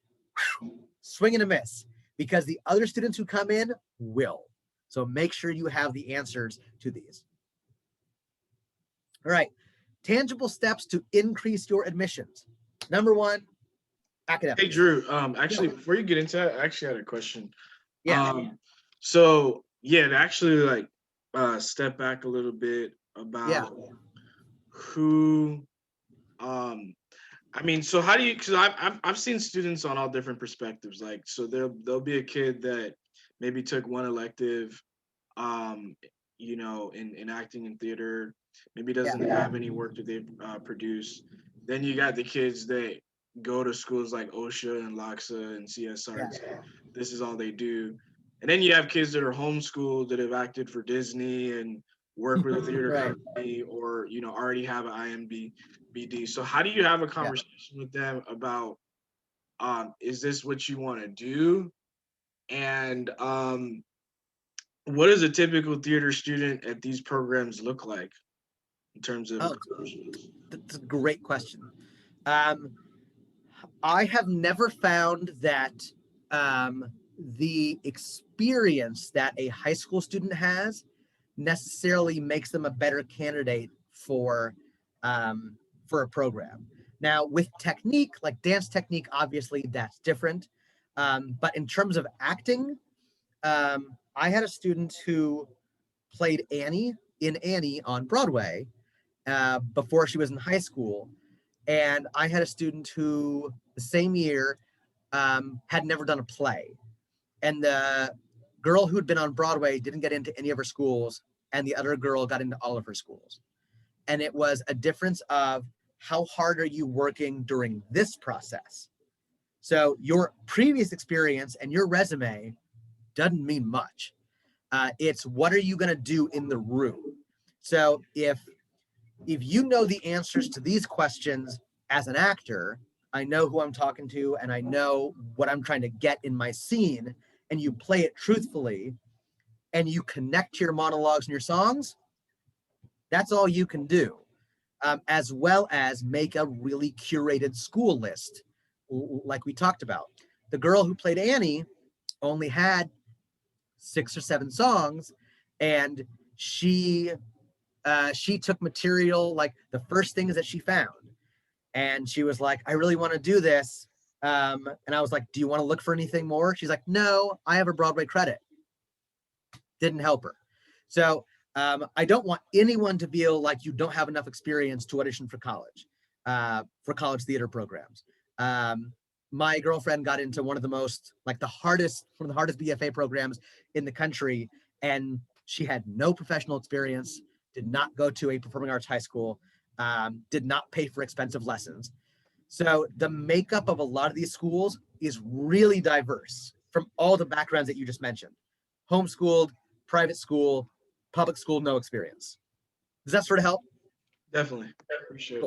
swing and a miss, because the other students who come in will. So make sure you have the answers to these. All right, tangible steps to increase your admissions. Number 1, academics. Hey Drew, actually before you get into that, I actually had a question. Yeah. So yeah, to actually like step back a little bit about who I mean, so how do you, because I've seen students on all different perspectives. Like, so there'll be a kid that maybe took one elective, you know, in acting and theater, maybe doesn't have any work that they've produced. Then you got the kids that go to schools like OSHA and LACSA and CSR. This is all they do. And then you have kids that are homeschooled that have acted for Disney and work with a theater company, or you know already have an IMBD. So how do you have a conversation with them about is this what you want to do, and what does a typical theater student at these programs look like in terms of That's a great question. I have never found that the experience that a high school student has necessarily makes them a better candidate for a program. Now, with technique, like dance technique, obviously that's different. But in terms of acting, I had a student who played Annie in Annie on Broadway before she was in high school. And I had a student who the same year had never done a play. And the girl who'd been on Broadway didn't get into any of her schools, and the other girl got into all of her schools. And it was a difference of how hard are you working during this process? So your previous experience and your resume doesn't mean much. It's what are you going to do in the room? So if you know the answers to these questions as an actor, I know who I'm talking to and I know what I'm trying to get in my scene, and you play it truthfully and you connect your monologues and your songs, that's all you can do. As well as make a really curated school list, like we talked about. The girl who played Annie only had 6 or 7 songs, and she took material, like the first things that she found. And she was like, I really want to do this. And I was like, do you want to look for anything more? She's like, no, I have a Broadway credit. Didn't help her. So I don't want anyone to feel like you don't have enough experience to audition for college theater programs. My girlfriend got into one of the hardest BFA programs in the country, and she had no professional experience, did not go to a performing arts high school, did not pay for expensive lessons. So the makeup of a lot of these schools is really diverse from all the backgrounds that you just mentioned. Homeschooled, private school, public school, no experience. Does that sort of help? Definitely. Appreciate it.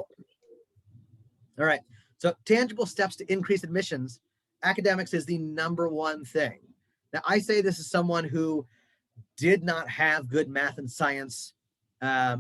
All right. So tangible steps to increase admissions. Academics is the number one thing. Now, I say this as someone who did not have good math and science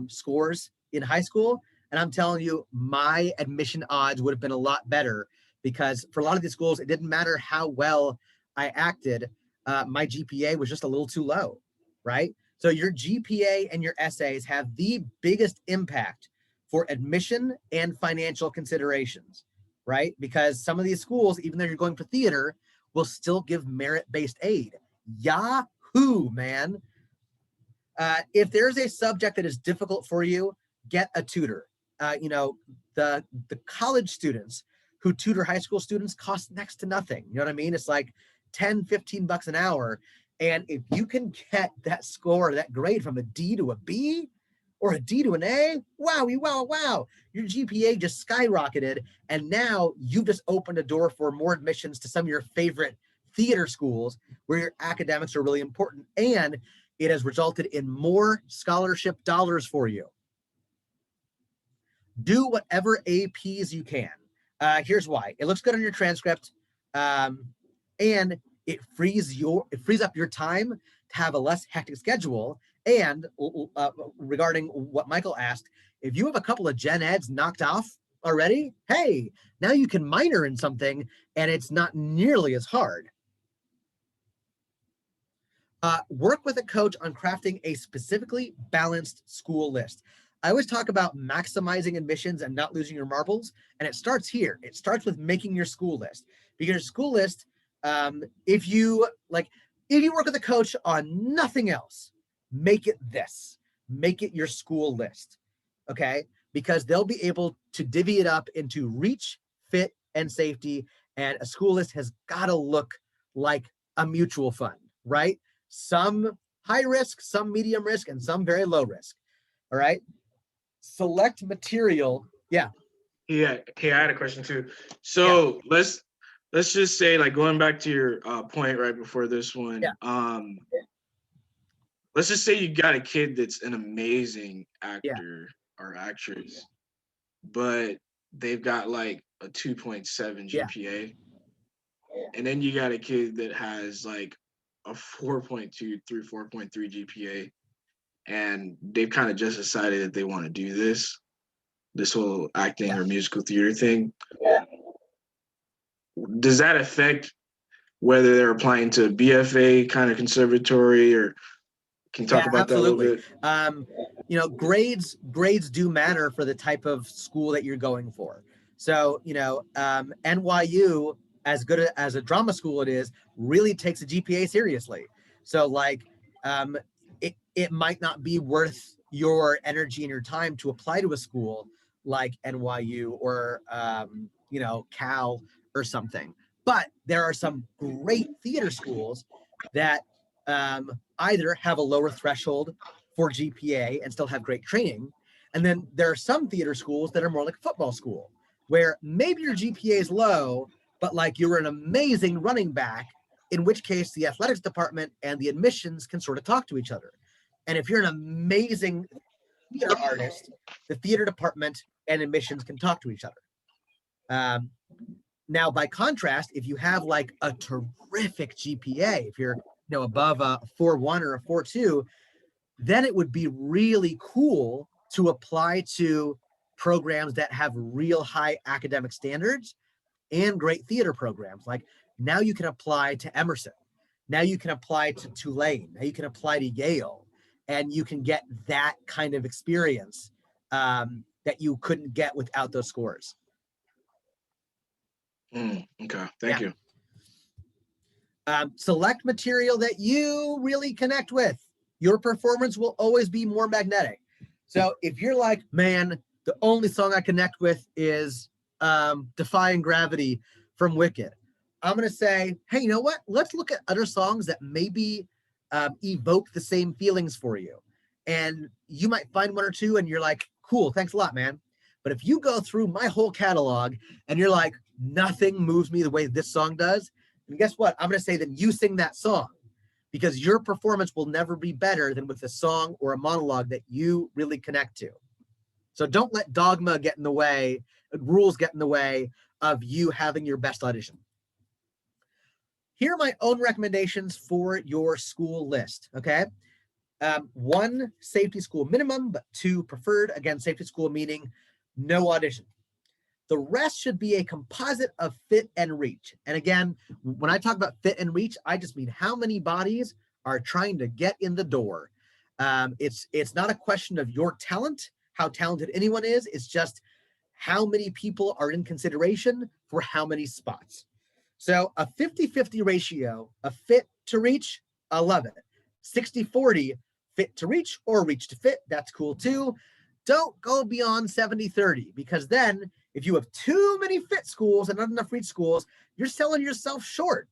scores in high school. And I'm telling you, my admission odds would have been a lot better, because for a lot of these schools, it didn't matter how well I acted. My GPA was just a little too low, right? So your GPA and your essays have the biggest impact for admission and financial considerations, right? Because some of these schools, even though you're going for theater, will still give merit-based aid. Yahoo, man. If there's a subject that is difficult for you, get a tutor. The college students who tutor high school students cost next to nothing. You know what I mean? It's like 10, 15 bucks an hour. And if you can get that score, that grade from a D to a B or a D to an A, wow. Your GPA just skyrocketed. And now you've just opened a door for more admissions to some of your favorite theater schools where your academics are really important. And it has resulted in more scholarship dollars for you. Do whatever APs you can. Here's why. It looks good on your transcript, and it frees up your time to have a less hectic schedule. And regarding what Michael asked, if you have a couple of gen eds knocked off already, hey, now you can minor in something and it's not nearly as hard. Work with a coach on crafting a specifically balanced school list. I always talk about maximizing admissions and not losing your marbles, and it starts here. It starts with making your school list. Because your school list, if you work with a coach on nothing else, make it this. Make it your school list, okay? Because they'll be able to divvy it up into reach, fit, and safety, and a school list has got to look like a mutual fund, right? Some high risk, some medium risk, and some very low risk, all right? Select material. Yeah. I had a question too. So let's just say, like, going back to your point right before this one. Let's just say you got a kid that's an amazing actor or actress, but they've got like a 2.7 GPA, and then you got a kid that has like a 4.2 through 4.3 GPA. And they've kind of just decided that they want to do this whole acting or musical theater thing. Does that affect whether they're applying to BFA kind of conservatory, or can you talk about absolutely. that a little bit? Grades do matter for the type of school that you're going for. So, NYU, as good as a drama school it is, really takes a GPA seriously. So like, it might not be worth your energy and your time to apply to a school like NYU or, Cal or something. But there are some great theater schools that either have a lower threshold for GPA and still have great training. And then there are some theater schools that are more like a football school, where maybe your GPA is low, but like you're an amazing running back, in which case the athletics department and the admissions can sort of talk to each other. And if you're an amazing theater artist, the theater department and admissions can talk to each other. Now, by contrast, if you have like a terrific GPA, if you're above a 4.1 or a 4.2, then it would be really cool to apply to programs that have real high academic standards and great theater programs. Like now you can apply to Emerson. Now you can apply to Tulane. Now you can apply to Yale. And you can get that kind of experience that you couldn't get without those scores. Okay, thank you. Select material that you really connect with. Your performance will always be more magnetic. So if you're like, man, the only song I connect with is Defying Gravity from Wicked, I'm going to say, hey, you know what? Let's look at other songs that maybe evoke the same feelings for you. And you might find one or two and you're like, cool, thanks a lot, man. But if you go through my whole catalog and you're like, nothing moves me the way this song does, and guess what? I'm going to say that you sing that song, because your performance will never be better than with a song or a monologue that you really connect to. So don't let dogma get in the way, rules get in the way of you having your best audition. Here are my own recommendations for your school list, okay? 1, safety school minimum, but 2, preferred. Again, safety school meaning no audition. The rest should be a composite of fit and reach. And again, when I talk about fit and reach, I just mean how many bodies are trying to get in the door. It's not a question of your talent, how talented anyone is. It's just how many people are in consideration for how many spots. So a 50-50 ratio of fit to reach, I love it. 60-40 fit to reach or reach to fit, that's cool too. Don't go beyond 70-30, because then if you have too many fit schools and not enough reach schools, you're selling yourself short.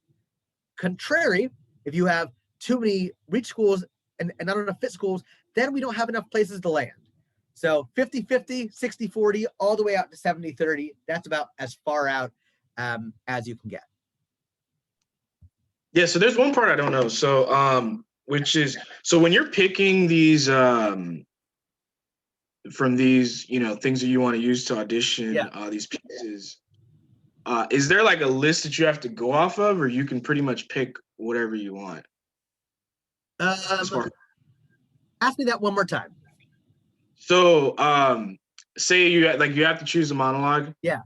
Contrary, if you have too many reach schools and not enough fit schools, then we don't have enough places to land. So 50-50, 60-40, all the way out to 70-30. That's about as far out as you can get. Yeah, so there's one part I don't know. So which is, so when you're picking these from these, you know, things that you want to use to audition these pieces, is there like a list that you have to go off of, or you can pretty much pick whatever you want? Ask me that one more time. So say you have to choose a monologue. Yeah.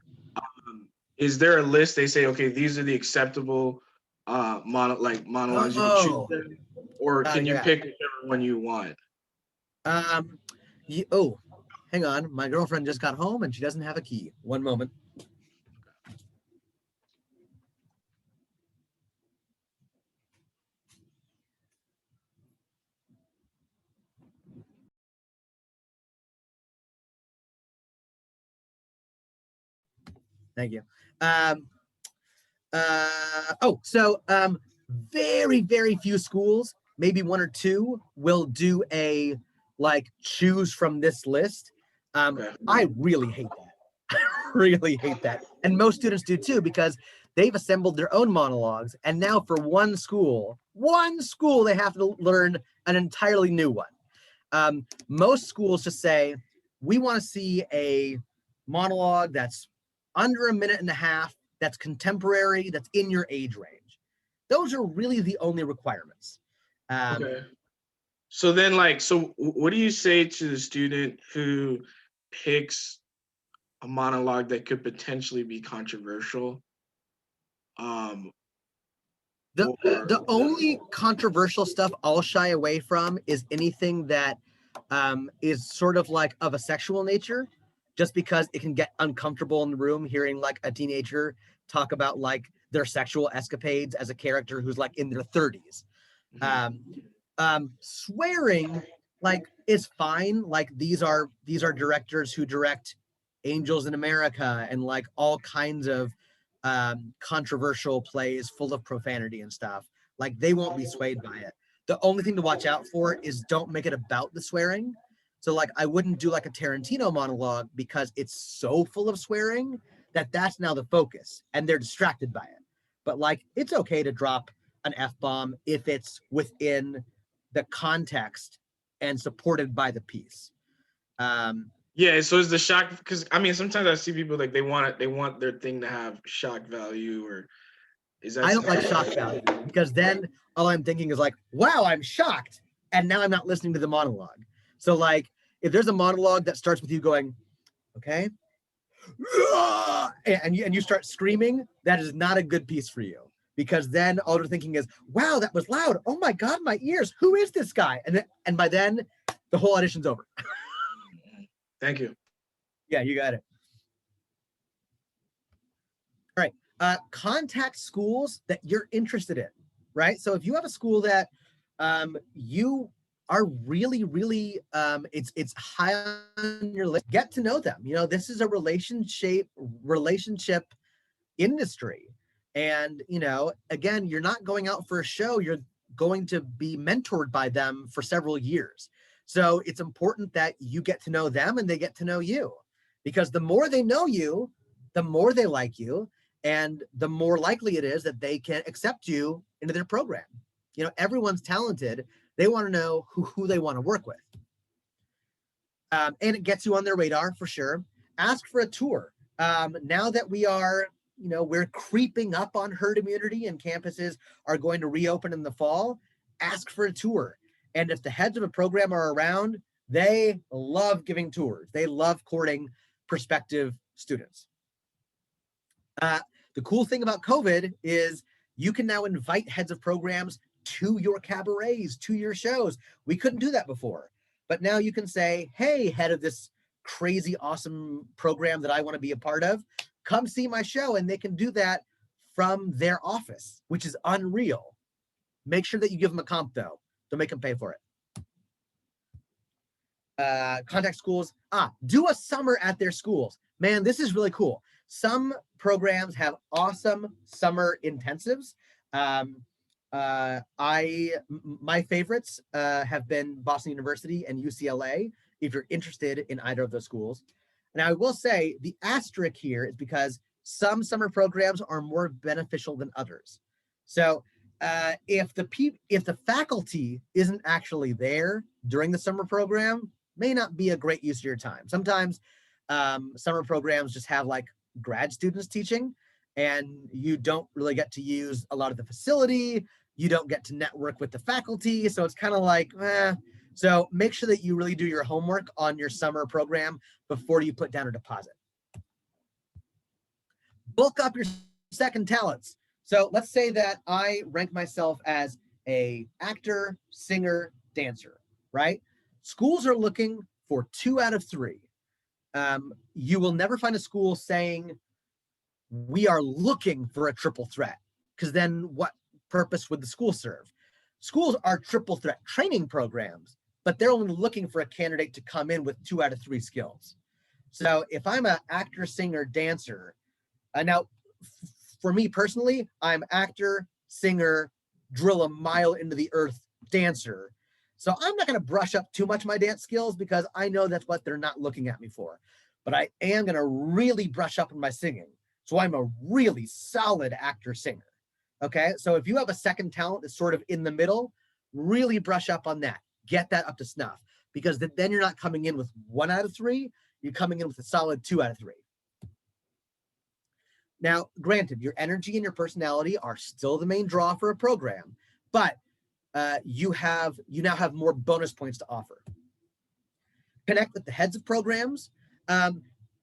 Is there a list? They say, okay, these are the acceptable monologues you can choose them, or can you pick whichever one you want? Hang on. My girlfriend just got home and she doesn't have a key. One moment. Thank you. Very, very few schools, maybe one or two, will do a choose from this list. I really hate that. I really hate that. And most students do too, because they've assembled their own monologues. And now for one school, they have to learn an entirely new one. Most schools just say, we want to see a monologue that's under a minute and a half, that's contemporary, that's in your age range. Those are really the only requirements. Okay. So then, so what do you say to the student who picks a monologue that could potentially be controversial? The only controversial stuff I'll shy away from is anything that is sort of of a sexual nature, just because it can get uncomfortable in the room hearing a teenager talk about their sexual escapades as a character who's in their 30s. Swearing is fine. These are directors who direct Angels in America and all kinds of controversial plays full of profanity and stuff. They won't be swayed by it. The only thing to watch out for is don't make it about the swearing. So I wouldn't do a Tarantino monologue, because it's so full of swearing that's now the focus and they're distracted by it. But it's okay to drop an F-bomb if it's within the context and supported by the piece. Yeah, so is the shock, because I mean sometimes I see people they want their thing to have shock value, or is that? I don't like shock value, because then all I'm thinking is wow, I'm shocked, and now I'm not listening to the monologue. So if there's a monologue that starts with you going, okay, and you start screaming, that is not a good piece for you, because then all you're thinking is, wow, that was loud. Oh my God, my ears. Who is this guy? And by then the whole audition's over. Thank you. Yeah, you got it. All right. Contact schools that you're interested in, right? So if you have a school that you are really, really, it's high on your list, get to know them. This is a relationship industry. And, again, you're not going out for a show, you're going to be mentored by them for several years. So it's important that you get to know them and they get to know you, because the more they know you, the more they like you, and the more likely it is that they can accept you into their program. Everyone's talented. They want to know who they want to work with. And it gets you on their radar for sure. Ask for a tour. Now that we are, we're creeping up on herd immunity and campuses are going to reopen in the fall, ask for a tour. And if the heads of a program are around, they love giving tours. They love courting prospective students. The cool thing about COVID is you can now invite heads of programs to your cabarets, to your shows. We couldn't do that before. But now you can say, hey, head of this crazy awesome program that I want to be a part of, come see my show, and they can do that from their office, which is unreal. Make sure that you give them a comp though. Don't make them pay for it. Contact schools. Do a summer at their schools. Man, this is really cool. Some programs have awesome summer intensives. My favorites have been Boston University and UCLA, if you're interested in either of those schools. Now, I will say the asterisk here is because some summer programs are more beneficial than others. So if the faculty isn't actually there during the summer program, may not be a great use of your time. Sometimes summer programs just have like grad students teaching, and you don't really get to use a lot of the facility. You don't get to network with the faculty. So it's kind of like, So make sure that you really do your homework on your summer program before you put down a deposit. Bulk up your second talents. So let's say that I rank myself as a actor, singer, dancer, right? Schools are looking for 2 out of 3. You will never find a school saying, we are looking for a triple threat, because then what purpose would the school serve? Schools are triple threat training programs, but they're only looking for a candidate to come in with 2 out of 3 skills. So if I'm an actor, singer, dancer, now for me personally, I'm actor, singer, drill a mile into the earth, dancer. So I'm not going to brush up too much my dance skills because I know that's what they're not looking at me for. But I am going to really brush up on my singing. So I'm a really solid actor singer. Okay, so if you have a second talent that's sort of in the middle, really brush up on that. Get that up to snuff, because then you're not coming in with 1 out of 3. You're coming in with a solid 2 out of 3. Now, granted, your energy and your personality are still the main draw for a program, but you now have more bonus points to offer. Connect with the heads of programs.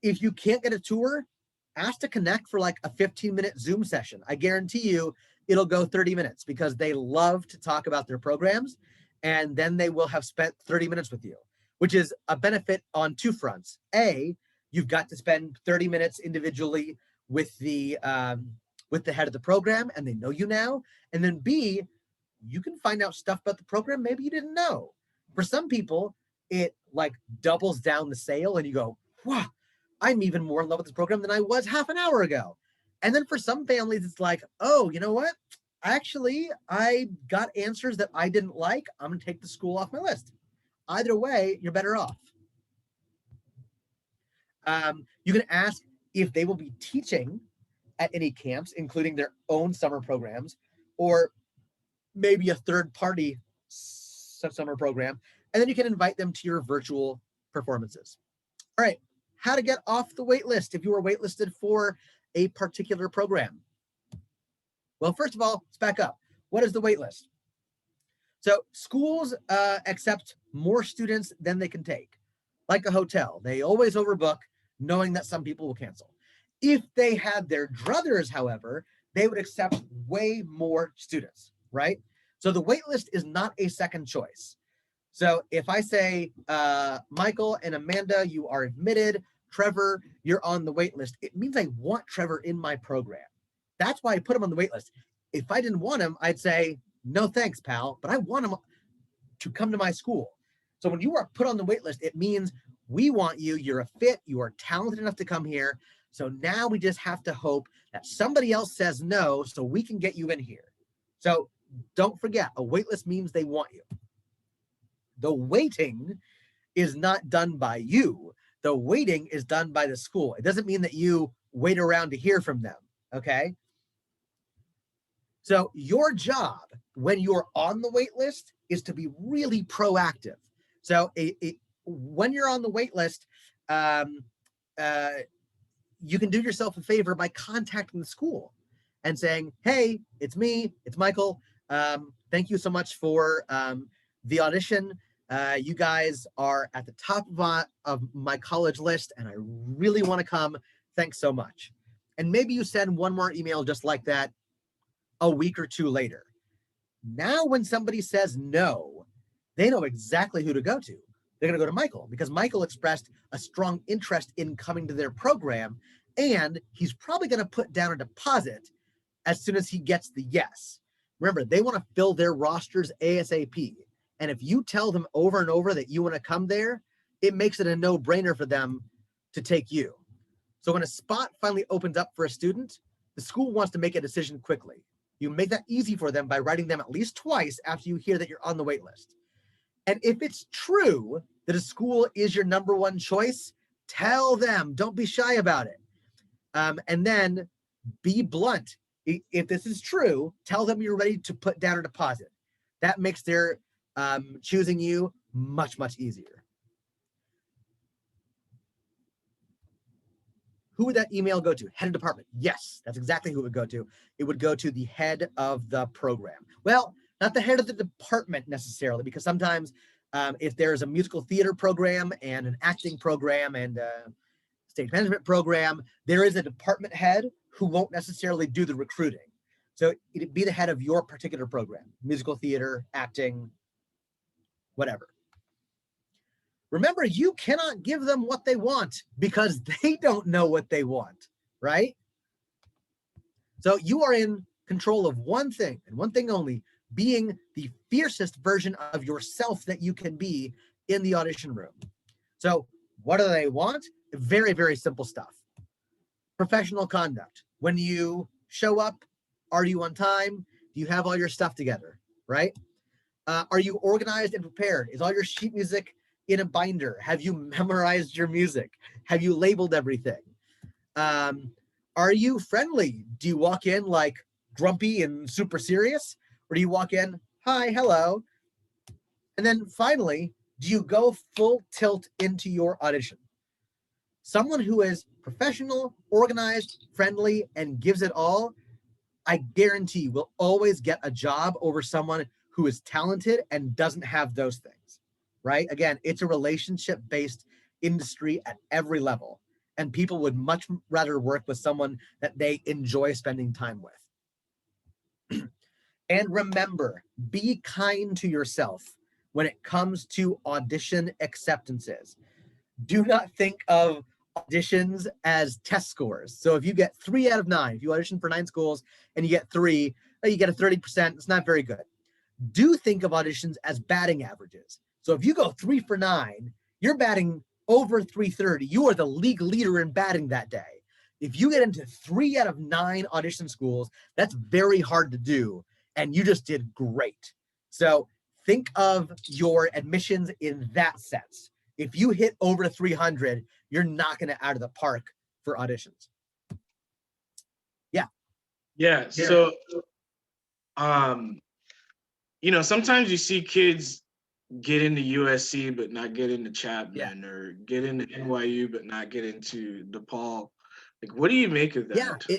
If you can't get a tour, ask to connect for like a 15-minute Zoom session. I guarantee you it'll go 30 minutes because they love to talk about their programs, and then they will have spent 30 minutes with you, which is a benefit on 2 fronts. A, you've got to spend 30 minutes individually with the head of the program, and they know you now. And then B, you can find out stuff about the program maybe you didn't know. For some people, it like doubles down the sale, and you go, wow, I'm even more in love with this program than I was half an hour ago. And then for some families, it's like, oh, you know what? Actually, I got answers that I didn't like. I'm going to take the school off my list. Either way, you're better off. You can ask if they will be teaching at any camps, including their own summer programs, or maybe a third-party summer program, and then you can invite them to your virtual performances. All right. How to get off the wait list if you were waitlisted for a particular program. Well, first of all, let's back up. What is the wait list? So schools accept more students than they can take. Like a hotel, they always overbook, knowing that some people will cancel. If they had their druthers, however, they would accept way more students, right? So the wait list is not a second choice. So if I say, Michael and Amanda, you are admitted, Trevor, you're on the wait list, it means I want Trevor in my program. That's why I put him on the wait list. If I didn't want him, I'd say, no thanks, pal, but I want him to come to my school. So when you are put on the wait list, it means we want you, you're a fit, you are talented enough to come here. So now we just have to hope that somebody else says no so we can get you in here. So don't forget, a wait list means they want you. The waiting is not done by you. The waiting is done by the school. It doesn't mean that you wait around to hear from them, okay? So your job when you're on the wait list is to be really proactive. So when you're on the wait list, you can do yourself a favor by contacting the school and saying, hey, it's me, it's Michael. Thank you so much for the audition. You guys are at the top of my college list, and I really want to come. Thanks so much. And maybe you send one more email just like that a week or 2 later. Now, when somebody says no, they know exactly who to go to. they're going to go to Michael because Michael expressed a strong interest in coming to their program, and he's probably going to put down a deposit as soon as he gets the yes. Remember, they want to fill their rosters ASAP. And if you tell them over and over that you want to come there, it makes it a no-brainer for them to take you. So when a spot finally opens up for a student, the school wants to make a decision quickly. You make that easy for them by writing them at least twice after you hear that you're on the wait list. And if it's true that a school is your number one choice, tell them. Don't be shy about it. And then be blunt. If this is true, tell them you're ready to put down a deposit. That makes their choosing you much, much easier. Who would that email go to? Head of department. Yes, that's exactly who it would go to. It would go to the head of the program. Well, not the head of the department necessarily, because sometimes if there's a musical theater program and an acting program and a stage management program, there is a department head who won't necessarily do the recruiting. So it'd be the head of your particular program, musical theater, acting, whatever. Remember, you cannot give them what they want because they don't know what they want, right? So you are in control of one thing and one thing only, being the fiercest version of yourself that you can be in the audition room. So what do they want? Very, very simple stuff. Professional conduct. When you show up, are you on time? Do you have all your stuff together, right? Are you organized and prepared? Is all your sheet music in a binder? Have you memorized your music? Have you labeled everything? Are you friendly? Do you walk in like grumpy and super serious? Or do you walk in, hi, hello? And then finally, do you go full tilt into your audition? Someone who is professional, organized, friendly, and gives it all, I guarantee will always get a job over someone who is talented and doesn't have those things, right? Again, it's a relationship-based industry at every level, and people would much rather work with someone that they enjoy spending time with. And remember, be kind to yourself when it comes to audition acceptances. Do not think of auditions as test scores. So if you get 3 out of 9, if you audition for 9 schools and you get 3, you get a 30%, it's not very good. Do think of auditions as batting averages. So if you go 3 for 9, you're batting over 330. You are the league leader in batting that day. If you get into 3 out of 9 audition schools, that's very hard to do, and you just did great. So think of your admissions in that sense. If you hit over 300, you're knocking it out of the park for auditions. Yeah. So, sometimes you see kids get into USC but not get into Chapman, or get into NYU but not get into DePaul. Like, what do you make of that? Yeah,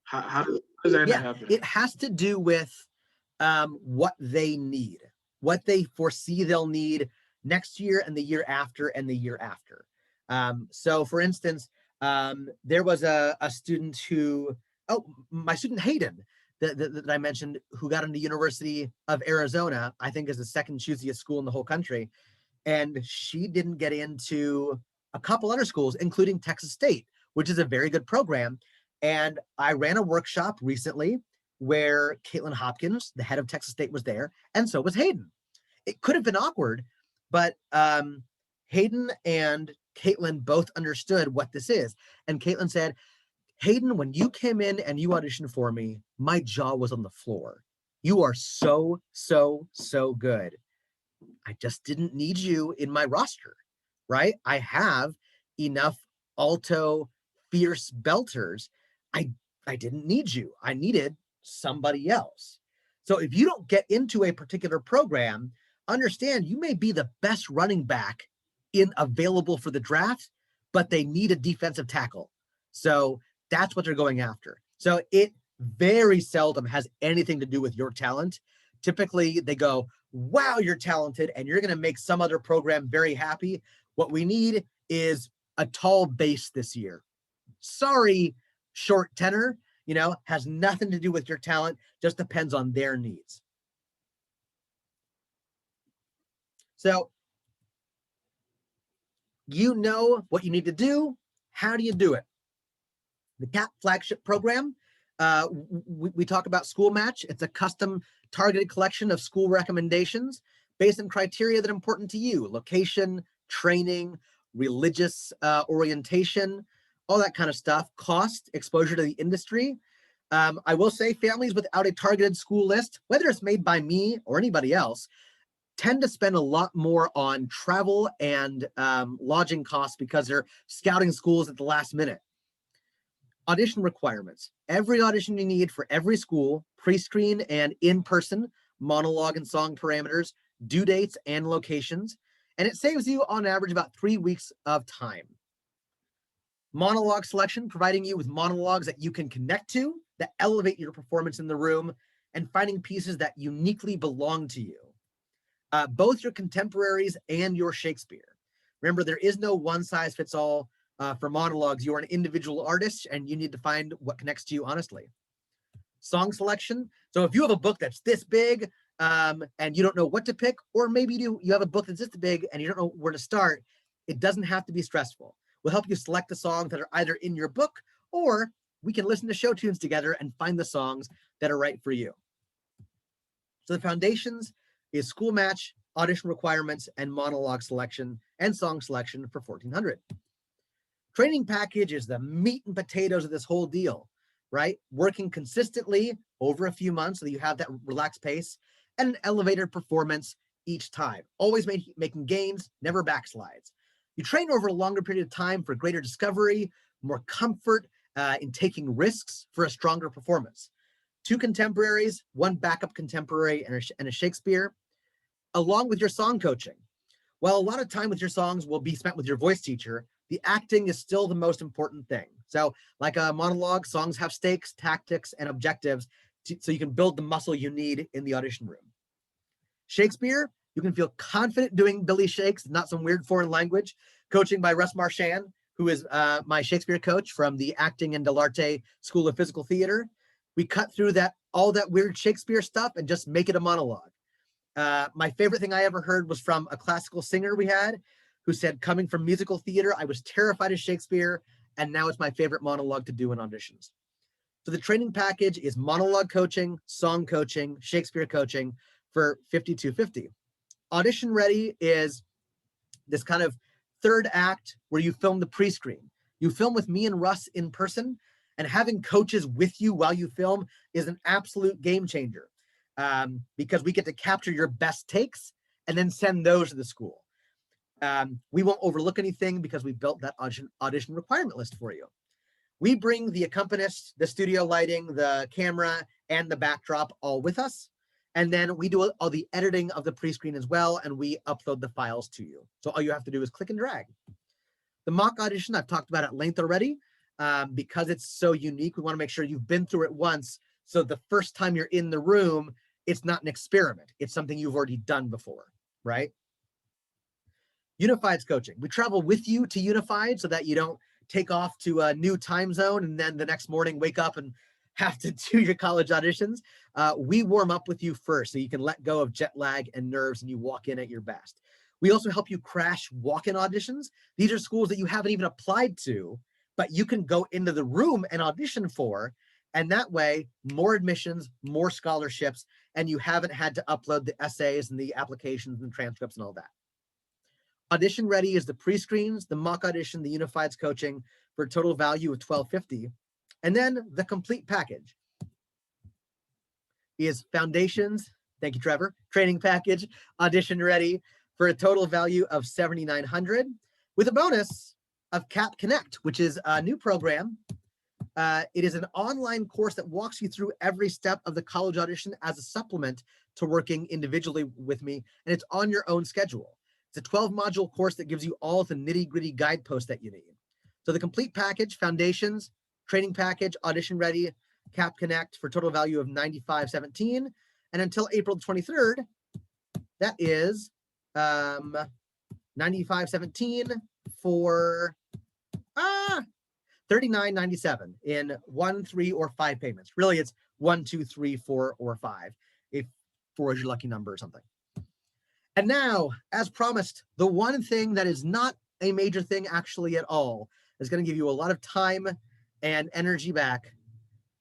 how does that happen? It has to do with what they need, what they foresee they'll need next year and the year after and the year after. So for instance, there was a student who, my student Hayden, that I mentioned, who got into University of Arizona, I think is the second choosiest school in the whole country. And she didn't get into a couple other schools, including Texas State, which is a very good program. And I ran a workshop recently where Caitlin Hopkins, the head of Texas State, was there, and so was Hayden. It could have been awkward, but Hayden and Caitlin both understood what this is. And Caitlin said, Hayden, when you came in and you auditioned for me, my jaw was on the floor. You are so, so, so good. I just didn't need you in my roster, right? I have enough alto, fierce belters. I didn't need you. I needed somebody else. So if you don't get into a particular program, understand you may be the best running back available for the draft, but they need a defensive tackle. So that's what they're going after. So it very seldom has anything to do with your talent. Typically they go, wow, you're talented and you're going to make some other program very happy. What we need is a tall base this year. Sorry, short tenor, has nothing to do with your talent, just depends on their needs. So You know what you need to do. How do you do it? The CAP flagship program, we talk about School Match. It's a custom targeted collection of school recommendations based on criteria that are important to you: location, training, religious orientation, all that kind of stuff, cost, exposure to the industry. I will say families without a targeted school list, whether it's made by me or anybody else, tend to spend a lot more on travel and lodging costs because they're scouting schools at the last minute. Audition requirements. Every audition you need for every school, pre-screen and in-person, monologue and song parameters, due dates and locations, and it saves you on average about 3 weeks of time. Monologue selection, providing you with monologues that you can connect to, that elevate your performance in the room, and finding pieces that uniquely belong to you. Both your contemporaries and your Shakespeare. Remember, there is no one size fits all for monologues. You are an individual artist and you need to find what connects to you honestly. Song selection. So if you have a book that's this big and you don't know what to pick, or maybe you have a book that's this big and you don't know where to start, it doesn't have to be stressful. We'll help you select the songs that are either in your book, or we can listen to show tunes together and find the songs that are right for you. So the foundations is School Match, audition requirements, and monologue selection and song selection for $1,400. Training package is the meat and potatoes of this whole deal, right? Working consistently over a few months so that you have that relaxed pace and an elevated performance each time. Always making gains, never backslides. You train over a longer period of time for greater discovery, more comfort in taking risks for a stronger performance. 2 contemporaries, 1 backup contemporary, and a Shakespeare, along with your song coaching. While a lot of time with your songs will be spent with your voice teacher, the acting is still the most important thing. So like a monologue, songs have stakes, tactics, and objectives, so you can build the muscle you need in the audition room. Shakespeare, you can feel confident doing Billy Shakes, not some weird foreign language. Coaching by Russ Marchand, who is my Shakespeare coach from the Acting and Dell'Arte School of Physical Theater. We cut through all that weird Shakespeare stuff and just make it a monologue. My favorite thing I ever heard was from a classical singer we had who said, coming from musical theater, I was terrified of Shakespeare, and now it's my favorite monologue to do in auditions. So the training package is monologue coaching, song coaching, Shakespeare coaching for $5,250. Audition Ready is this kind of third act where you film the pre-screen. You film with me and Russ in person, and having coaches with you while you film is an absolute game changer because we get to capture your best takes and then send those to the school. We won't overlook anything because we built that audition requirement list for you. We bring the accompanist, the studio lighting, the camera, and the backdrop all with us. And then we do all the editing of the pre-screen as well, and we upload the files to you. So all you have to do is click and drag. The mock audition, I've talked about at length already. Because it's so unique, we want to make sure you've been through it once. So the first time you're in the room, it's not an experiment. It's something you've already done before, right? Unified's coaching. We travel with you to Unified so that you don't take off to a new time zone and then the next morning wake up and have to do your college auditions. We warm up with you first so you can let go of jet lag and nerves and you walk in at your best. We also help you crash walk-in auditions. These are schools that you haven't even applied to, but you can go into the room and audition for, and that way, more admissions, more scholarships, and you haven't had to upload the essays and the applications and the transcripts and all that. Audition Ready is the pre-screens, the mock audition, the Unified's coaching for a total value of $1,250. And then the complete package is Foundations, thank you, Trevor, training package, Audition Ready for a total value of $7,900 with a bonus of CAP Connect, which is a new program. It is an online course that walks you through every step of the college audition as a supplement to working individually with me, and it's on your own schedule. It's a 12-module course that gives you all the nitty-gritty guideposts that you need. So the complete package, Foundations, training package, Audition Ready, CAP Connect for total value of $95.17. And until April 23rd, that is $95.17 for $39.97 in 1, 3, or 5 payments. Really, it's 1, 2, 3, 4, or 5, if 4 is your lucky number or something. And now, as promised, the one thing that is not a major thing actually at all. It's going to give you a lot of time and energy back.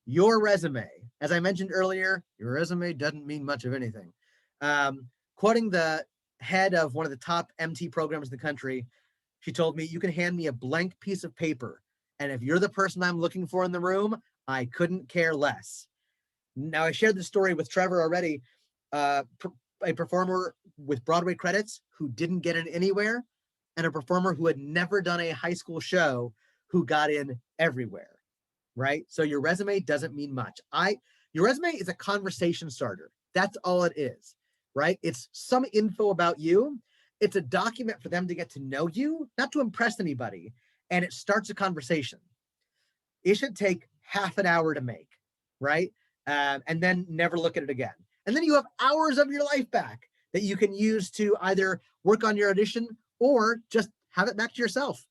Your resume, as I mentioned earlier, your resume doesn't mean much of anything. Quoting the head of one of the top MT programs in the country, she told me, you can hand me a blank piece of paper, and if you're the person I'm looking for in the room, I couldn't care less. Now, I shared this story with Trevor already. A performer with Broadway credits who didn't get in anywhere, and a performer who had never done a high school show who got in everywhere, right? So your resume doesn't mean much. Your resume is a conversation starter. That's all it is, right? It's some info about you. It's a document for them to get to know you, not to impress anybody. And it starts a conversation. It should take half an hour to make, right? And then never look at it again. And then you have hours of your life back that you can use to either work on your audition or just have it back to yourself.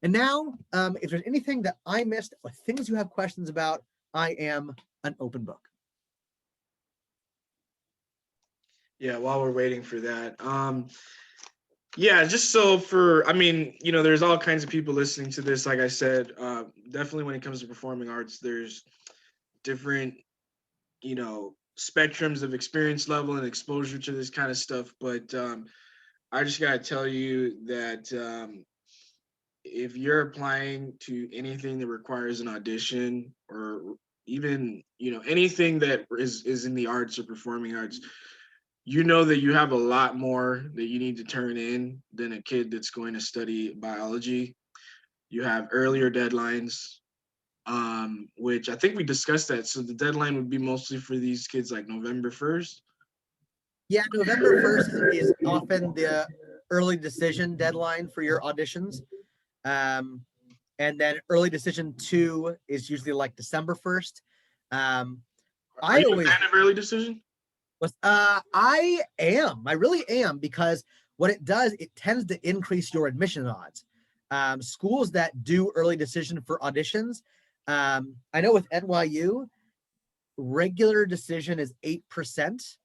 And now, if there's anything that I missed or things you have questions about, I am an open book. Yeah, while we're waiting for that, yeah, just so for, I mean, you know, there's all kinds of people listening to this. Like I said, definitely when it comes to performing arts, there's different, you know, spectrums of experience level and exposure to this kind of stuff. But I just gotta tell you that if you're applying to anything that requires an audition, or even, you know, anything that is in the arts or performing arts, you know that you have a lot more that you need to turn in than a kid that's going to study biology. You have earlier deadlines, which I think we discussed that. So the deadline would be mostly for these kids like November 1st. Yeah, November 1st is often the early decision deadline for your auditions. And then early decision 2 is usually like December 1st. Are you a fan of early decision? I really am, because what it does, it tends to increase your admission odds. Schools that do early decision for auditions, I know with NYU, regular decision is 8%,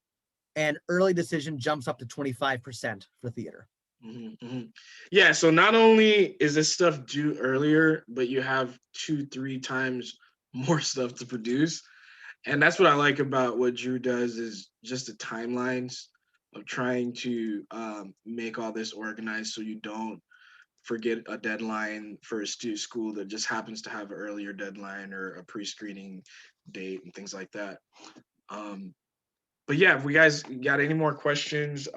and early decision jumps up to 25% for theater. Mm-hmm, mm-hmm. Yeah, so not only is this stuff due earlier, but you have 2-3 times more stuff to produce. And that's what I like about what Drew does, is just the timelines of trying to make all this organized so you don't forget a deadline for a school that just happens to have an earlier deadline or a pre-screening date and things like that. But yeah, if we guys got any more questions,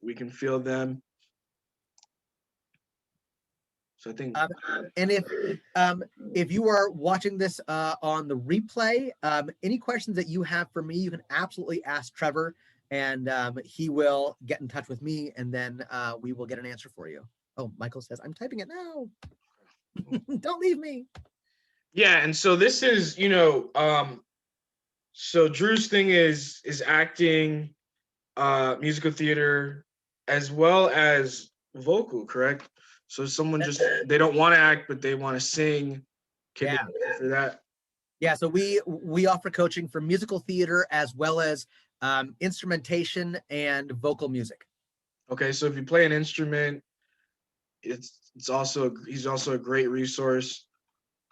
we can field them. So I think, and if you are watching this on the replay, any questions that you have for me, you can absolutely ask Trevor, and he will get in touch with me, and then we will get an answer for you. Oh, Michael says, I'm typing it now. Don't leave me. Yeah, and so this is, you know, so Drew's thing is acting, musical theater, as well as vocal, correct? So someone just, they don't want to act, but they want to sing. Can they pay for that? Yeah, so we offer coaching for musical theater as well as instrumentation and vocal music. Okay, so if you play an instrument, he's also a great resource.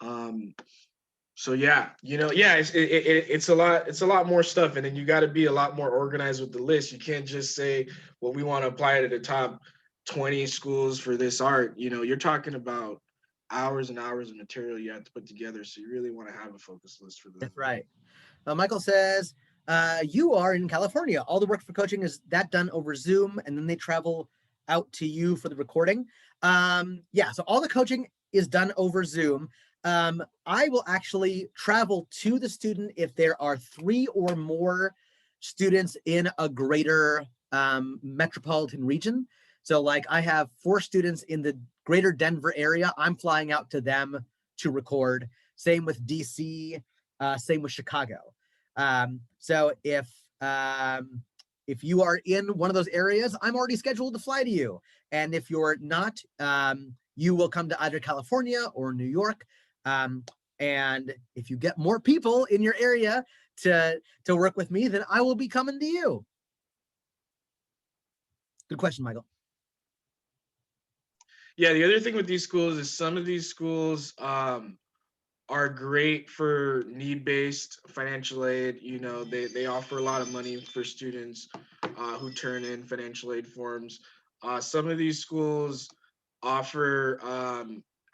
So yeah, you know, yeah, it's a lot more stuff, and then you got to be a lot more organized with the list. You can't just say, well, we want to apply it to the top 20 schools for this art. You know, you're talking about hours and hours of material you have to put together. So you really want to have a focus list for them. That's right. Michael says, you are in California. All the work for coaching is that done over Zoom, and then they travel out to you for the recording. Yeah, so all the coaching is done over Zoom. I will actually travel to the student if there are 3 or more students in a greater metropolitan region. So like I have 4 students in the greater Denver area. I'm flying out to them to record. Same with DC, same with Chicago. So if you are in one of those areas, I'm already scheduled to fly to you. And if you're not, you will come to either California or New York. And if you get more people in your area to work with me, then I will be coming to you. Good question, Michael. Yeah, the other thing with these schools is some of these schools are great for need-based financial aid. You know, they offer a lot of money for students who turn in financial aid forms. Some of these schools offer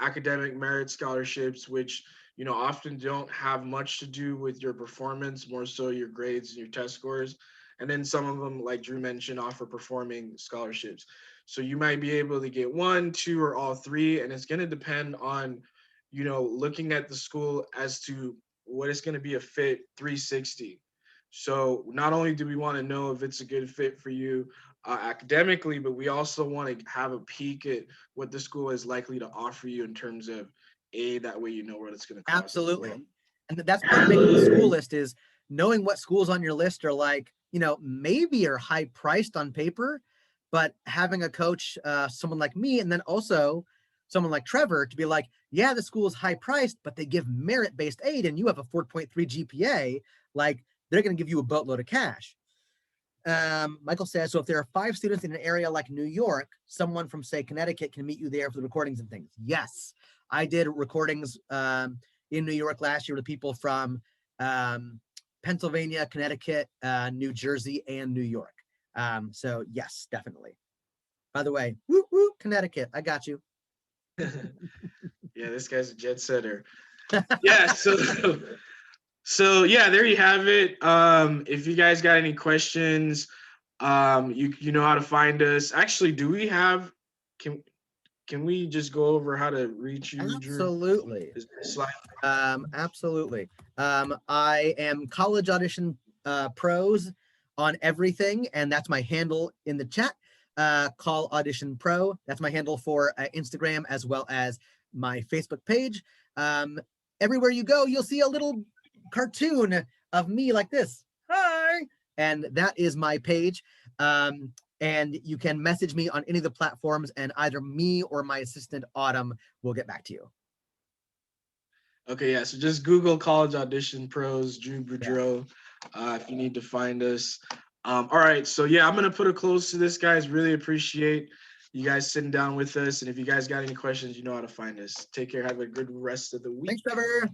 academic merit scholarships, which, you know, often don't have much to do with your performance, more so your grades and your test scores. And then some of them, like Drew mentioned, offer performing scholarships. So you might be able to get one, two, or all three, and it's going to depend on, you know, looking at the school as to what is going to be a fit 360. So not only do we want to know if it's a good fit for you academically, but we also want to have a peek at what the school is likely to offer you in terms of aid. That way, you know what it's going to cost. Absolutely. And that's part of making the school list, is knowing what schools on your list are, like, you know, maybe are high priced on paper, but having a coach, someone like me, and then also someone like Trevor, to be like, yeah, the school is high priced, but they give merit based aid, and you have a 4.3 GPA, like, they're going to give you a boatload of cash. Michael says, so if there are 5 students in an area like New York, someone from, say, Connecticut can meet you there for the recordings and things. Yes, I did recordings in New York last year with people from Pennsylvania, Connecticut, New Jersey, and New York. So yes, definitely. By the way, woo woo, Connecticut, I got you. Yeah, this guy's a jet setter. Yeah, so yeah, there you have it. If you guys got any questions, you know how to find us. Actually, do we have, can we just go over how to reach you, Drew? Absolutely. Slide. Absolutely. I am College Audition Pros on everything, and that's my handle in the chat. Call Audition Pro. That's my handle for Instagram, as well as my Facebook page. Everywhere you go, you'll see a little cartoon of me like this. Hi. And that is my page. And you can message me on any of the platforms, and either me or my assistant Autumn will get back to you. Okay, yeah, so just Google College Audition Pros, Drew Boudreau, if you need to find us. All right, so yeah, I'm going to put a close to this, guys. Really appreciate you guys sitting down with us. And if you guys got any questions, you know how to find us. Take care. Have a good rest of the week. Thanks, Trevor.